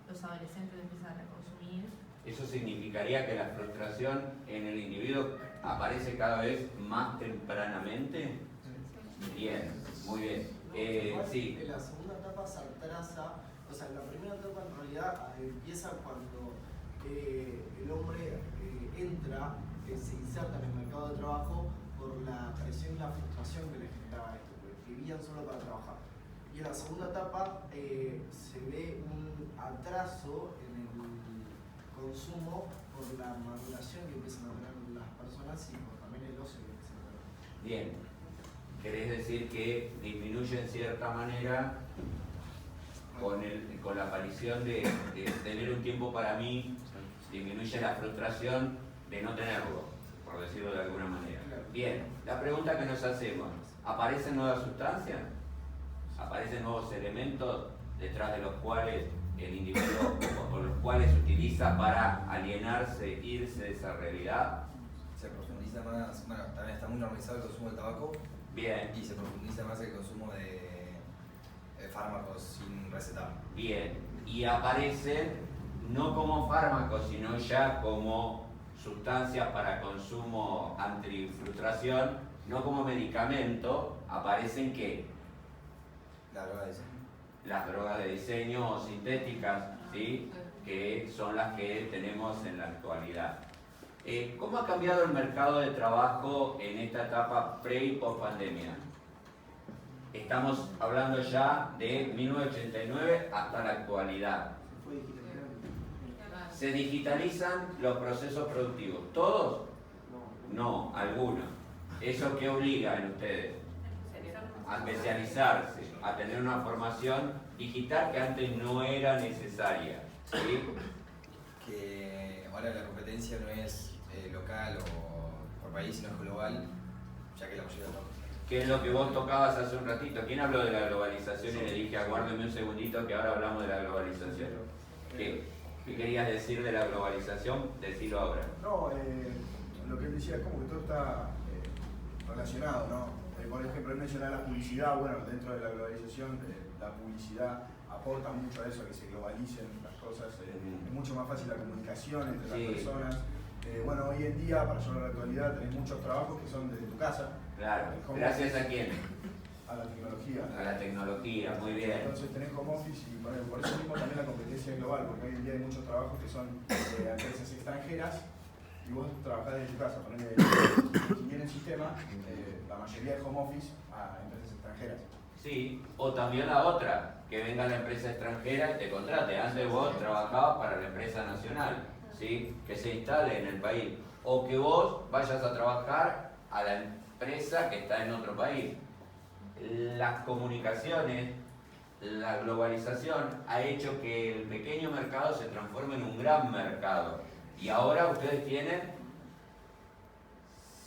Los adolescentes empiezan a consumir. ¿Eso significaría que la frustración en el individuo aparece cada vez más tempranamente? Bien, muy bien. Sí. En la segunda etapa se atrasa, o sea, en la primera etapa en realidad empieza cuando el hombre entra, se inserta en el mercado de trabajo por la presión y la frustración que le generaba esto, porque vivían solo para trabajar. Y en la segunda etapa se ve un atraso en el consumo por la maduración que empiezan a tener las personas y por también el ocio que empiezan a tener. Bien. ¿Querés decir que disminuye en cierta manera con la aparición de tener un tiempo para mí, disminuye la frustración de no tenerlo, por decirlo de alguna manera? Bien, la pregunta que nos hacemos, ¿aparecen nuevas sustancias? ¿Aparecen nuevos elementos detrás de los cuales el individuo o los cuales utiliza para alienarse, irse de esa realidad? Se profundiza más, bueno, también está muy normalizado el consumo del tabaco. Bien. Y se profundiza más el consumo de fármacos sin recetar. Bien. Y aparecen no como fármacos, sino ya como sustancias para consumo antifrustración, no como medicamento, aparecen ¿qué? La droga de diseño. Las drogas de diseño o sintéticas, ¿sí? Que son las que tenemos en la actualidad. ¿Cómo ha cambiado el mercado de trabajo en esta etapa pre y post pandemia? Estamos hablando ya de 1989 hasta la actualidad. ¿Se digitalizan los procesos productivos? ¿Todos? No, algunos. ¿Eso qué obliga en ustedes? A especializarse, a tener una formación digital que antes no era necesaria. ¿Sí? Que ahora la competencia no es local o por país, sino es global, ya que la mayoría de los... ¿Qué es lo que vos tocabas hace un ratito? ¿Quién habló de la globalización y le dije aguárdeme un segundito que ahora hablamos de la globalización? ¿Qué? ¿Qué querías decir de la globalización? Decilo ahora. No, lo que él decía es como que todo está relacionado, ¿no? Por ejemplo, él mencionaba la publicidad. Bueno, dentro de la globalización, la publicidad aporta mucho a eso, a que se globalicen las cosas. Es mucho más fácil la comunicación entre las personas. Bueno, hoy en día, para llevar a la actualidad, tenés muchos trabajos que son desde tu casa. Claro. ¿Gracias a quién? A la tecnología. A la tecnología, muy bien. Entonces tenés home office y por eso mismo también la competencia es global, porque hoy en día hay muchos trabajos que son de empresas extranjeras y vos trabajás desde tu casa. Ponele ingeniero en sistema, la mayoría de home office a empresas extranjeras. Sí, o también la otra, que venga la empresa extranjera y te contrate. Antes vos trabajabas para la empresa nacional, ¿sí? Que se instale en el país. O que vos vayas a trabajar a la empresa que está en otro país. Las comunicaciones, la globalización ha hecho que el pequeño mercado se transforme en un gran mercado. Y ahora ustedes tienen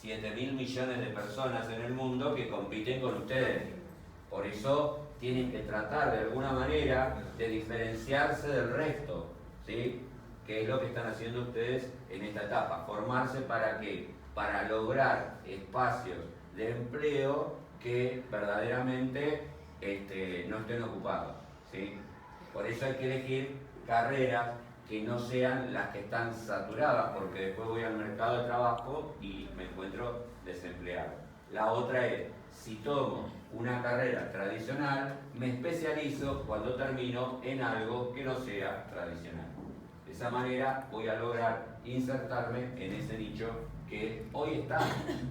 7.000 millones de personas en el mundo que compiten con ustedes. Por eso tienen que tratar de alguna manera de diferenciarse del resto, ¿sí? Que es lo que están haciendo ustedes en esta etapa. Formarse para qué? Para lograr espacios de empleo que verdaderamente no estén ocupados, ¿sí? Por eso hay que elegir carreras que no sean las que están saturadas, porque después voy al mercado de trabajo y me encuentro desempleado. La otra es, si tomo una carrera tradicional, me especializo cuando termino en algo que no sea tradicional. De esa manera voy a lograr insertarme en ese nicho que hoy está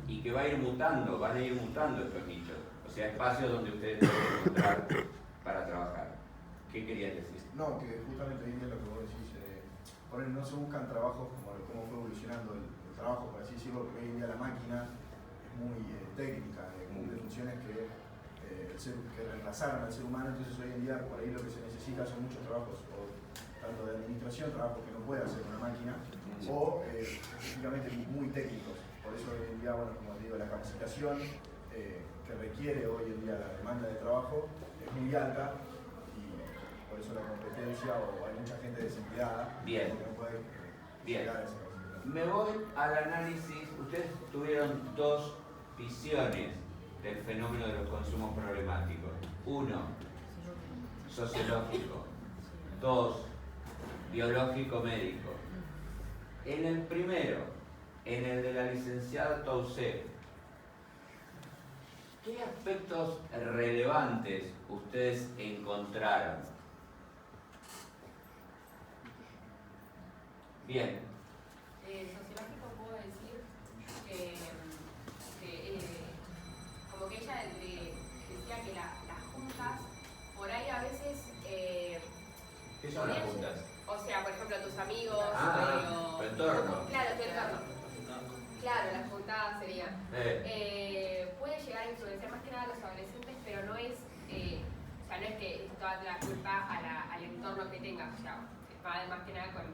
y que va a ir mutando, van a ir mutando estos nichos. O sea, espacios donde ustedes pueden encontrar para trabajar. ¿Qué querías decir? No, que justamente ahí es lo que vos decís. No se buscan trabajos como cómo fue evolucionando el trabajo, por así decirlo, porque hoy en día la máquina es muy técnica, cumple funciones que reemplazaron al ser humano. Entonces hoy en día por ahí lo que se necesita son muchos trabajos, o tanto de administración, trabajos que no puede hacer una máquina, o específicamente muy técnicos. Por eso hoy en día, bueno, como digo, la capacitación que requiere hoy en día la demanda de trabajo es muy alta, y por eso la competencia, o hay mucha gente desempleada. Bien. Que no puede llegar a esa capacitación. Me voy al análisis. Ustedes tuvieron dos visiones del fenómeno de los consumos problemáticos. Uno, sociológico. Dos, biológico-médico. En el primero, en el de la licenciada Tausé, ¿qué aspectos relevantes ustedes encontraron? Bien. Sociológico puedo decir que como que ella decía que las juntas, por ahí a veces... ¿Qué son las juntas? O sea, por ejemplo, tus amigos, tu entorno. Claro, tu entorno. Claro, las juntadas serían. Puede llegar a influenciar más que nada a los adolescentes, pero no es, o sea, no es que toda la culpa al entorno que tengas, o sea, va más que nada con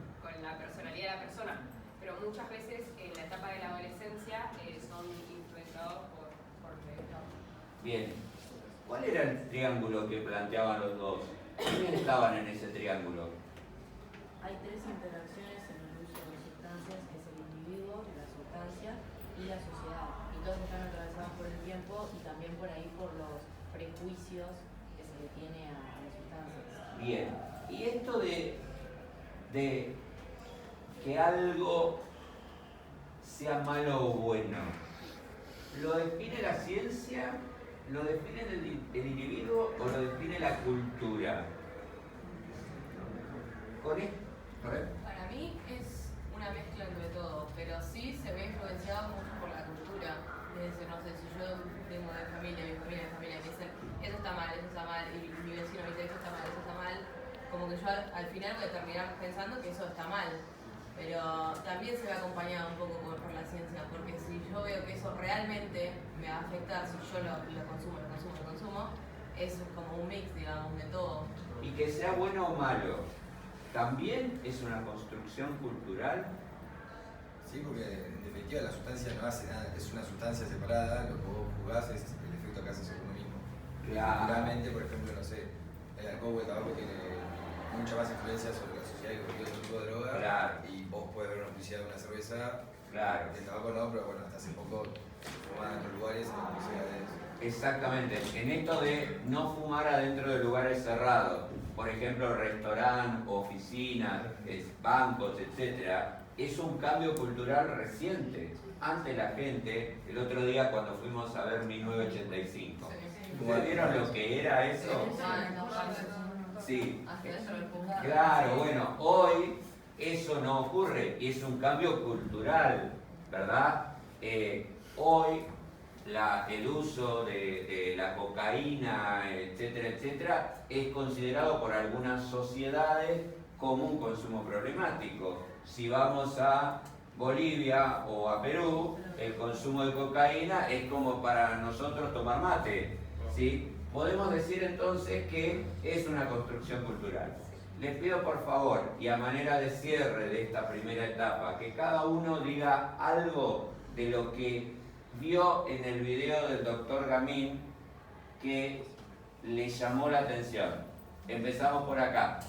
la personalidad de la persona. Pero muchas veces en la etapa de la adolescencia son influenciados por el entorno. Bien. ¿Cuál era el triángulo que planteaban los dos? ¿Quiénes estaban en ese triángulo? Hay tres interacciones en el uso de sustancias, que es el individuo, la sustancia y la sociedad. Y todos están atravesados por el tiempo y también por ahí por los prejuicios que se le tiene a las sustancias. Bien. Y esto de que algo sea malo o bueno, ¿lo define la ciencia? ¿Lo define el individuo o lo define la cultura? ¿Con esto? A ver. Para mí es una mezcla entre todo, pero sí se ve influenciado mucho por la cultura. Es decir, no sé, si yo tengo de familia, mi familia me dicen, eso está mal, y mi vecino me dice, eso está mal, como que yo al final voy a terminar pensando que eso está mal. Pero también se ve acompañado un poco por la ciencia, porque si yo veo que eso realmente me va a afectar, si yo lo consumo, es como un mix, digamos, de todo. Y que sea bueno o malo, ¿también es una construcción cultural? Sí, porque en definitiva la sustancia no hace nada, es una sustancia separada, lo que vos jugás es el efecto que hace sobre uno mismo. Claro. Culturalmente, por ejemplo, no sé, el alcohol o el tabaco tiene mucha más influencia sobre la sociedad que cualquier otro tipo de droga. Claro. Y vos podés ver una publicidad de una cerveza. Claro. El tabaco no, pero bueno, hasta hace poco fumaban en otros lugares en las publicidades. Exactamente. En esto de no fumar adentro de lugares cerrados, por ejemplo, restaurantes, oficinas, bancos, etc., es un cambio cultural reciente. Antes la gente, el otro día cuando fuimos a ver 1985, ¿ustedes vieron lo que era eso? Sí. Claro, bueno, hoy eso no ocurre y es un cambio cultural, ¿verdad? Hoy el uso de la cocaína, etcétera, etcétera, es considerado por algunas sociedades como un consumo problemático. Si vamos a Bolivia o a Perú, el consumo de cocaína es como para nosotros tomar mate, ¿sí? Podemos decir entonces que es una construcción cultural. Les pido por favor, y a manera de cierre de esta primera etapa, que cada uno diga algo de lo que vio en el video del doctor Gamín que le llamó la atención. Empezamos por acá.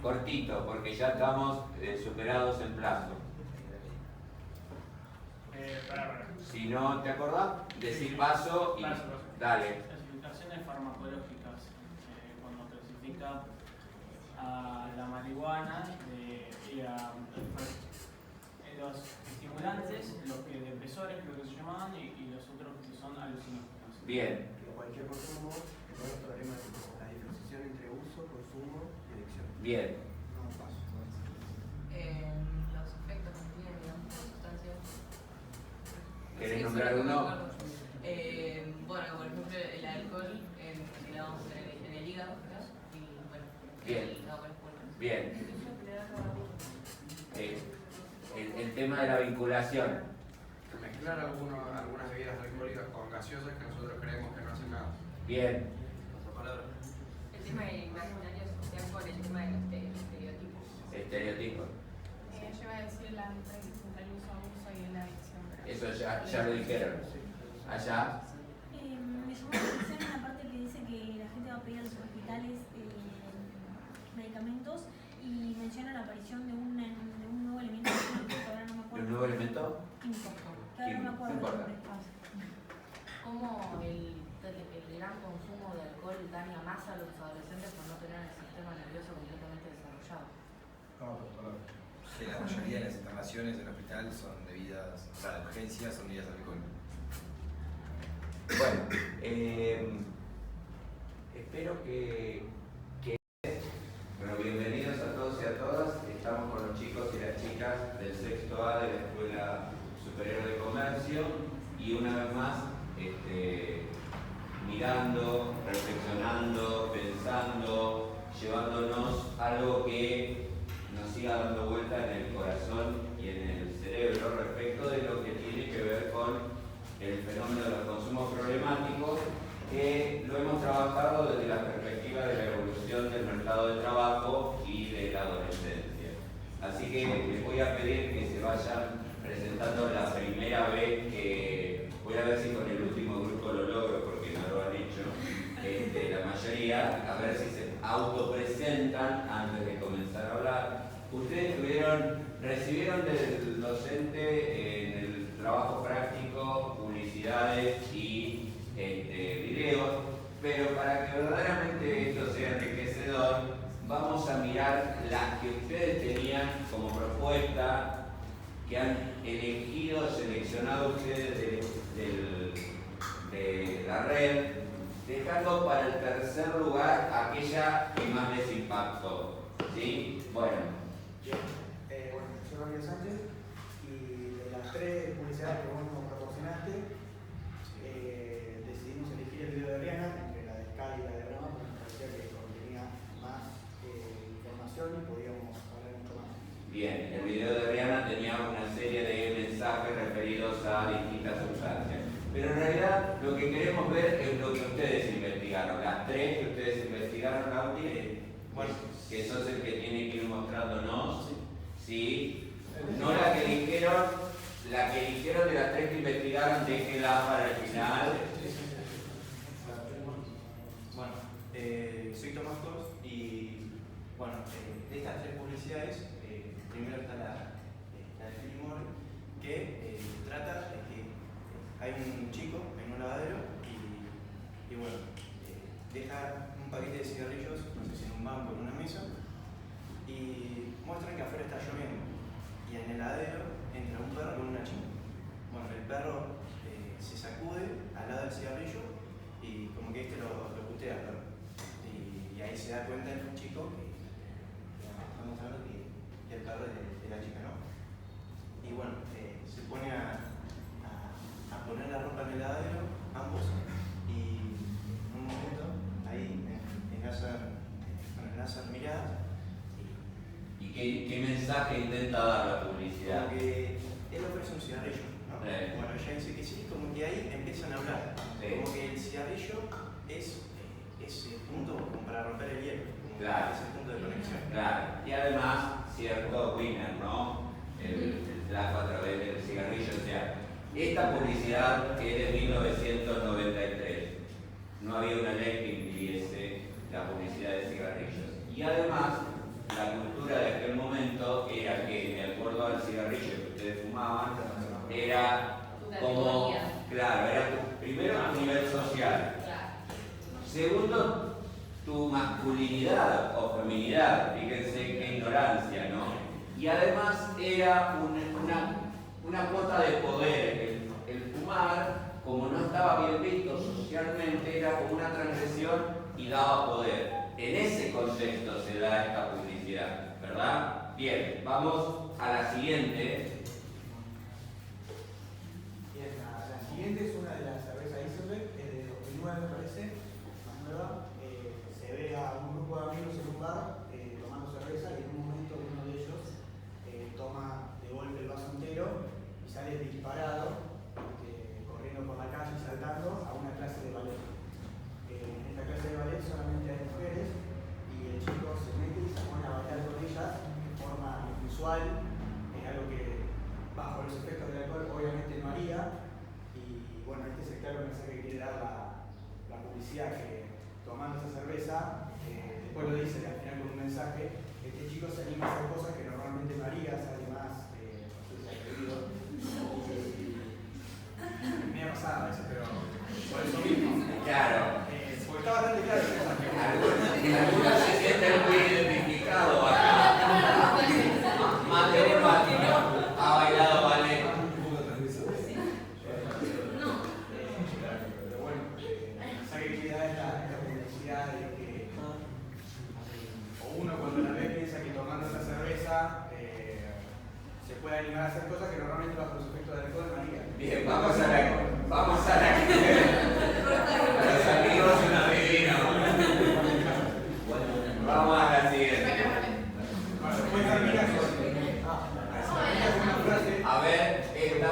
Cortito, porque ya estamos superados en plazo. Si no te acordás, decí paso y dale. Clasificaciones farmacológicas, cuando clasifica a la marihuana y a los estimulantes, los que depresores creo que se llamaban, y los otros que son alucinógenos. Bien. Cualquier consumo, no hay problema de la diferenciación entre uso, consumo y adicción. Bien. No, paso. Los efectos que tienen, digamos, las sustancias. ¿Querés nombrar uno? Bueno, por ejemplo, el alcohol en el hígado, ¿no? Y bueno, bien. Bien. El tema de la vinculación. Mezclar algunas bebidas alcohólicas con gaseosas que nosotros creemos que no hacen nada. Bien. Otra palabra. El tema del imaginario social con el tema de los estereotipos. Estereotipos. Yo iba a decir la diferencia entre el uso, abuso y la adicción. Eso ya lo dijeron. Allá. Me llamó la atención una parte que dice que la gente va a pedir a los hospitales medicamentos y menciona la aparición de un nuevo elemento químico que ahora no me acuerdo. ¿Un nuevo elemento? Químico. Que ahora no me acuerdo. No importa. ¿Cómo el gran consumo de alcohol daña más a los adolescentes por no tener el sistema nervioso completamente desarrollado? Que la mayoría de las internaciones en el hospital son debidas, o sea, de emergencia son debidas al alcohol. Bueno, espero que bueno, bienvenidos a todos y a todas. Estamos con los chicos y las chicas del sexto A de la Escuela Superior de Comercio y una vez más mirando, reflexionando, pensando, llevándonos algo que nos siga dando vuelta en el corazón y en el cerebro respecto de lo que tiene que ver con el fenómeno de los consumos problemáticos, que lo hemos trabajado desde la perspectiva de la evolución del mercado de trabajo y de la adolescencia. Así que les voy a pedir que se vayan presentando la primera vez que, voy a ver si con el último grupo lo logro porque no lo han hecho, la mayoría, a ver si se autopresentan antes de comenzar a hablar. Ustedes recibieron del docente en el trabajo práctico, publicidades y videos, pero para que verdaderamente esto sea enriquecedor, vamos a mirar las que ustedes tenían como propuesta, que han elegido, seleccionado ustedes de la red, dejando para el tercer lugar aquella que más les impactó. ¿Sí? Bueno. Soy Mario Sánchez y de las tres publicidades que vos nos proporcionaste, decidimos elegir el video de Rihanna entre la de Sky y la de Brahma porque nos parecía que contenía más información y podíamos hablar mucho más. Bien, el video de Rihanna tenía una serie de mensajes referidos a distintas sustancias. Pero en realidad lo que queremos ver es lo que ustedes investigaron, las tres que ustedes investigaron, Lauti, que sos el que tiene que ir mostrándonos, ¿sí? No la que eligieron, la que eligieron de las tres que investigaron, déjenla para el final. Bueno, soy Tomás Cors y está lloviendo y en el heladero entra un perro con una chica. Bueno, el perro se sacude al lado del cigarrillo y como que lo putea al perro. Y ahí se da cuenta el chico que estamos hablando que el perro es de la chica, ¿no? Y bueno, se pone a poner la ropa en el heladero, ambos, y en un momento ahí enlazan miradas. ¿Y qué mensaje intenta dar la publicidad? Como que él ofrece un cigarrillo, ¿no? Bueno, ella dice que sí, como que ahí empiezan a hablar. Como que el cigarrillo es ese punto como para romper el hielo, como claro. ese punto de conexión. Claro, y además cierto winner, ¿no? El trajo a través del cigarrillo, o sea, esta publicidad que es de 1993, no había una ley que impidiese la publicidad de cigarrillos. Y además, la cultura de aquel momento era que, de acuerdo al cigarrillo que ustedes fumaban, era como, claro, era primero tu nivel social, segundo tu masculinidad o feminidad, fíjense qué ignorancia, ¿no? Y además era una cuota de poder. El fumar, como no estaba bien visto socialmente, era como una transgresión y daba poder. En ese contexto se da esta publicidad, ¿verdad? Bien, vamos a la siguiente. Bien, la siguiente es una de las cervezas Iserbeck, es de 2009 me parece, más nueva. Se ve a un grupo de amigos en un bar tomando cerveza y en un momento uno de ellos toma de golpe el vaso entero y sale disparado, corriendo por la calle y saltando a una clase de ballet. En esta clase de ballet solamente hay mujeres y el chico se mete y se pone a bailar con ellas de forma inusual, algo que bajo los efectos del alcohol obviamente no haría. Y bueno, este es el claro mensaje que quiere dar la publicidad, que tomando esa cerveza, después lo dice al final con un mensaje, este chico se anima a hacer cosas que normalmente no haría, sale más, no sé si ha querido. Me ha pasado eso, pero por eso mismo. Claro. Porque está bastante claro el mensaje. Algunos se sienten muy identificados acá. Más de uno ha bailado ballet. Pero bueno, el mensaje que da esta publicidad de que o uno cuando la ve piensa que tomando esa cerveza se puede animar a hacer cosas que normalmente bajo los efectos del alcohol no haría. Bien, vamos a la los amigos una divina. Vamos a la siguiente. Después termina con una frase. A ver, esta.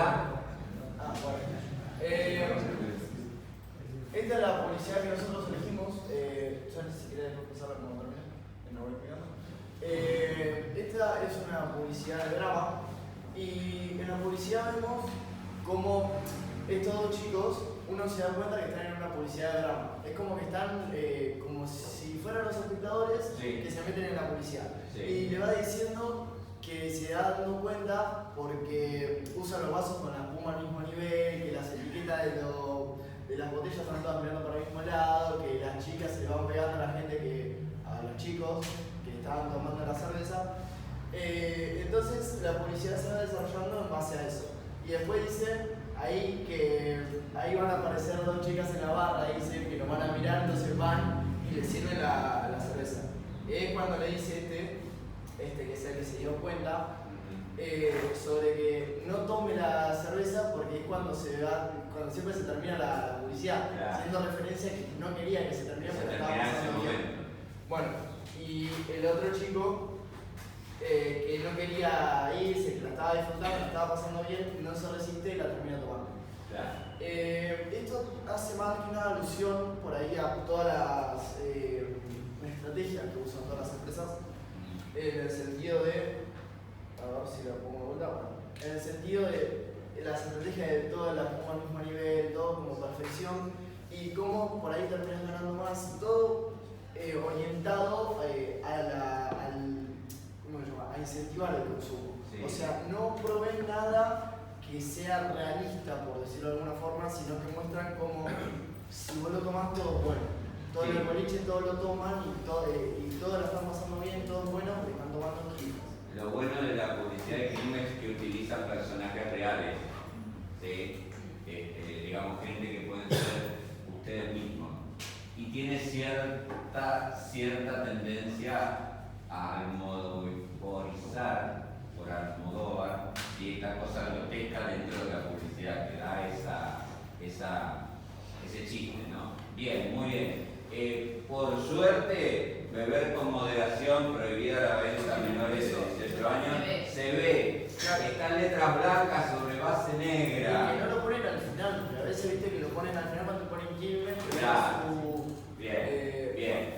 Esta es la publicidad que nosotros elegimos. Ya ni siquiera después pasarla como termina. No voy explicando. Esta es una publicidad de drama. Y en la publicidad vemos cómo estos dos chicos, uno se da cuenta que están en una publicidad de drama. Es como que están como si fueran los espectadores que se meten en la publicidad. Y le va diciendo que se da dando cuenta porque usan los vasos con la espuma al mismo nivel, que las etiquetas de las botellas están todas mirando para el mismo lado, que las chicas se le van pegando a la gente, a los chicos que estaban tomando la cerveza. Entonces la publicidad se va desarrollando en base a eso. Y después dice ahí que ahí van a aparecer dos chicas en la barra, ahí dicen que nos van a mirar, entonces van y le sirven la cerveza. Es cuando le dice que es el que se dio cuenta, sobre que no tome la cerveza porque es cuando siempre se termina la publicidad, haciendo referencia a que no quería que se termine porque estaba pasando bien. Bueno, y el otro chico que no quería irse, que la estaba disfrutando, la estaba pasando bien, no se resiste y la termina tomando. Esto hace más que una alusión por ahí a todas las estrategias que usan todas las empresas, en el sentido de, a ver si la pongo de vuelta, bueno, en el sentido de las estrategias de todas las pongo al mismo nivel, todo como perfección, y cómo por ahí terminas ganando más, todo orientado a incentivar el consumo. O sea, no proveen nada que sea realista, por decirlo de alguna forma, sino que muestran como si vos lo tomás todo es bueno. Todo el boliche, todos lo toman y todos la están pasando bien, todo es bueno, porque están tomando kilos. Lo bueno de Bien, muy bien. Por suerte, beber con moderación, prohibida la venta a menores de 18 años, se ve. Están letras blancas sobre base negra. Que no lo ponen al final, porque a veces viste que lo ponen al final cuando ponen Quilmes. Bien, bien.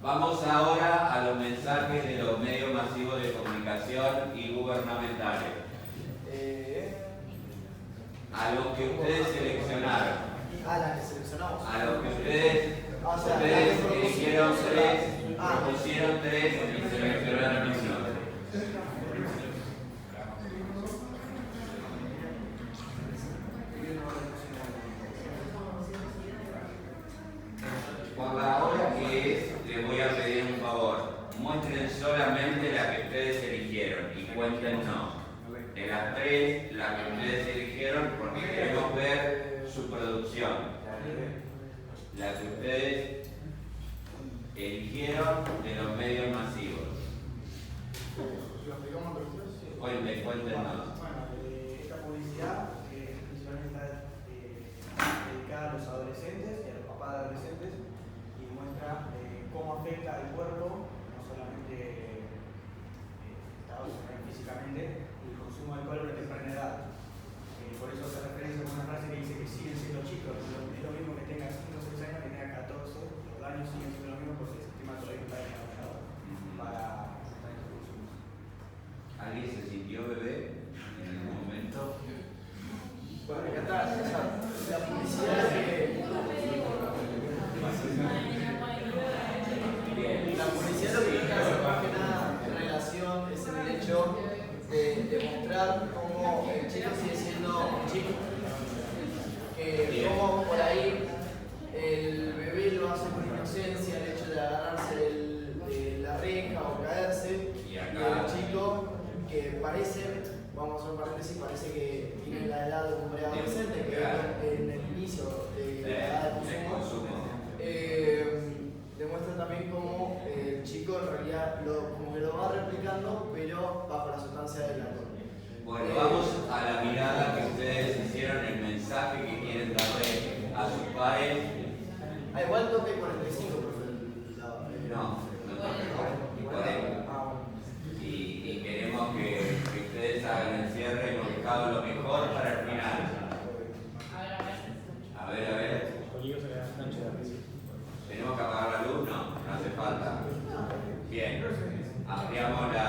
Vamos ahora a los mensajes de los medios masivos de comunicación y gubernamentales. A los que ustedes seleccionaron. A las que seleccionamos. A los que ustedes eligieron tres, propusieron tres y seleccionaron uno. Por la hora que es, les voy a pedir un favor. Muestren solamente la que ustedes eligieron y cuéntenos de las tres, la que ustedes eligieron, porque queremos ver su producción. La que ustedes eligieron de los medios masivos. Cuéntenos. Bueno, esta publicidad principalmente está dedicada a los adolescentes y a los papás de adolescentes y muestra cómo afecta al cuerpo, no solamente físicamente, el consumo de alcohol a temprana edad. Por eso hace referencia a una frase que dice que siguen siendo chicos. Es lo mismo que tenga 5 o 6 años que tenga 14. Los daños siguen siendo lo mismo porque el sistema todavía no está desarrollado para estos consumos. ¿Alguien se sintió bebé en algún momento? Bueno, acá está la publicidad que... La publicidad lo que hace más que nada en relación es el hecho de demostrar cómo el chico sigue siendo un chico. Cómo por ahí el bebé lo hace con inocencia, el hecho de agarrarse de la reja o caerse, y el chico que parece, vamos a hacer un paréntesis, parece que tiene la edad de un preadolescente, que es en el inicio de la edad de consumo. Demuestra también cómo el chico en realidad como que lo va replicando, pero bajo la sustancia del alcohol. Bueno, vamos a la mirada que ustedes hicieron, el mensaje que quieren darle a sus padres. Igual toque 45, profe. No toque 40. Y queremos que ustedes hagan el cierre, hemos dejado lo mejor para el final. A ver. ¿Tenemos que apagar la luz? No hace falta. Bien, ampliamos la...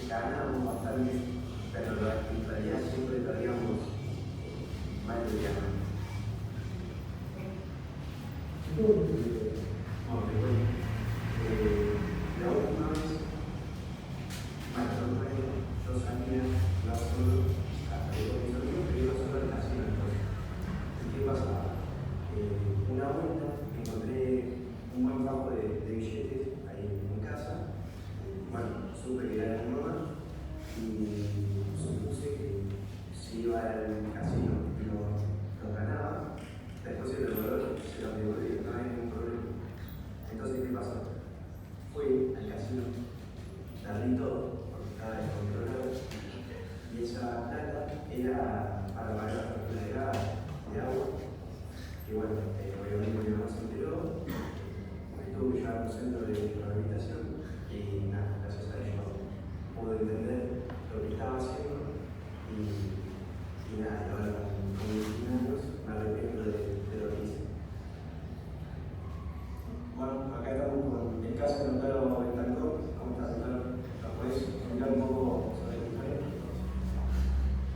ganábamos bastante, pero en realidad siempre perdíamos mayoritariamente. La última vez, yo salía, iba solo, hasta que con mis amigos, pero iba solo al casino entonces. ¿Qué pasaba? Una vuelta encontré un buen banco de billetes ahí en mi casa. Bueno, supe que era de mi mamá y supuse que si iba al casino y lo ganaba, después el deudor se lo devolvía, no había ningún problema. Entonces, ¿qué pasó? Fui al casino, tardé todo porque estaba descontrolado y esa plata era para pagar la factura de gas, de agua. Y bueno, obviamente mi mamá se enteró, me tuvo que llevar a un centro de rehabilitación y nada, gracias a ello pude entender lo que estaba haciendo y nada, y ahora con 21 años me arrepiento de lo que hice. Bueno, acá estamos con el caso de Lautaro Bentancor. ¿Cómo estás, Lautaro? ¿Nos puedes contar un poco sobre tu historia?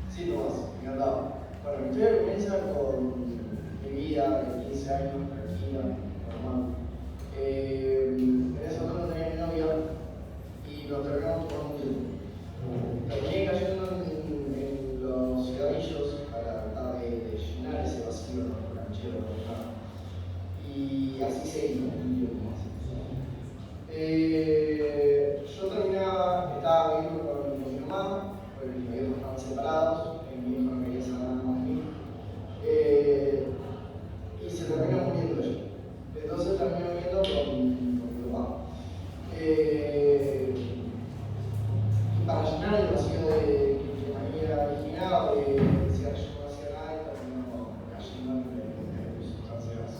Sí, Tomás, encantado. Bueno, mi historia comienza con mi vida de 15 años, tranquila, normal. En ese momento tenía mi novia y nos terminamos tomando un tiempo. Terminé cayendo en los cigarrillos para tratar de llenar ese vacío ranchero, ¿no? Y así seguimos un tiempo más. Yo estaba viviendo con mi mamá, porque mis viejos estaban separados, mi hijo no quería saber nada más de mí. Y se terminó muriendo ella. Entonces terminó viviendo con mi papá. Y para llenar el vacío que me había originado, decía que yo no hacía nada y terminó cayendo en sustancias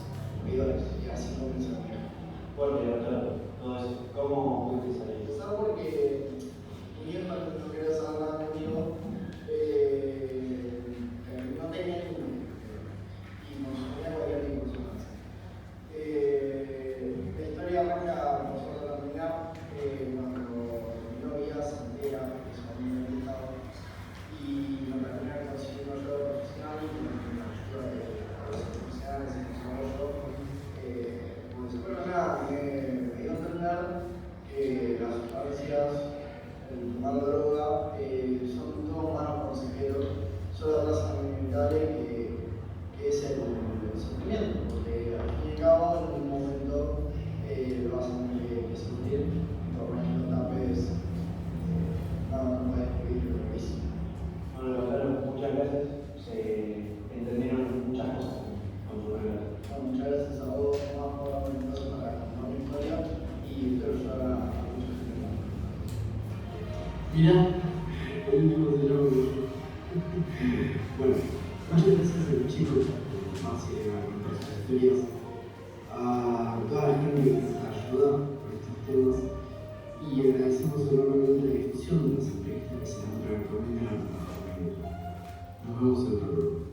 peores. Y así comenzó mi vida. ¿Por qué, doctor? Todo eso. ¿Cómo pudiste salir? Empezar porque mi viejo no quería saber nada conmigo. No tenía ningún y consumía cualquier tipo de sustancia. La historia arranca, nosotros a terminar, cuando mi novia se entera que su familia me gustaba y nos terminan consiguiendo ayuda profesional y la ayuda de los profesionales y yo. Pues bueno, nada, me dio a entender que las sustancias, el tomar droga, son todos malos consejeros, solo trazan inevitable que es el sufrimiento, porque al fin y al cabo en un momento lo vas a tener que sufrir, por más que no tapes, no puedes vivir lo mismo. Bueno, doctor, muchas gracias. Se entendieron muchas cosas con tu relato. Bueno, muchas gracias a vos, Tomás, por darme el paso para contar mi historia y espero ayudar a mucha gente más. Mira, el mismo de lo bueno, muchas gracias a los chicos, más que a contar sus historias, a toda la gente que nos ayuda con estos temas y agradecemos enormemente la difusión de las entrevistas que se dan para el camino. Nos vemos en otro programa.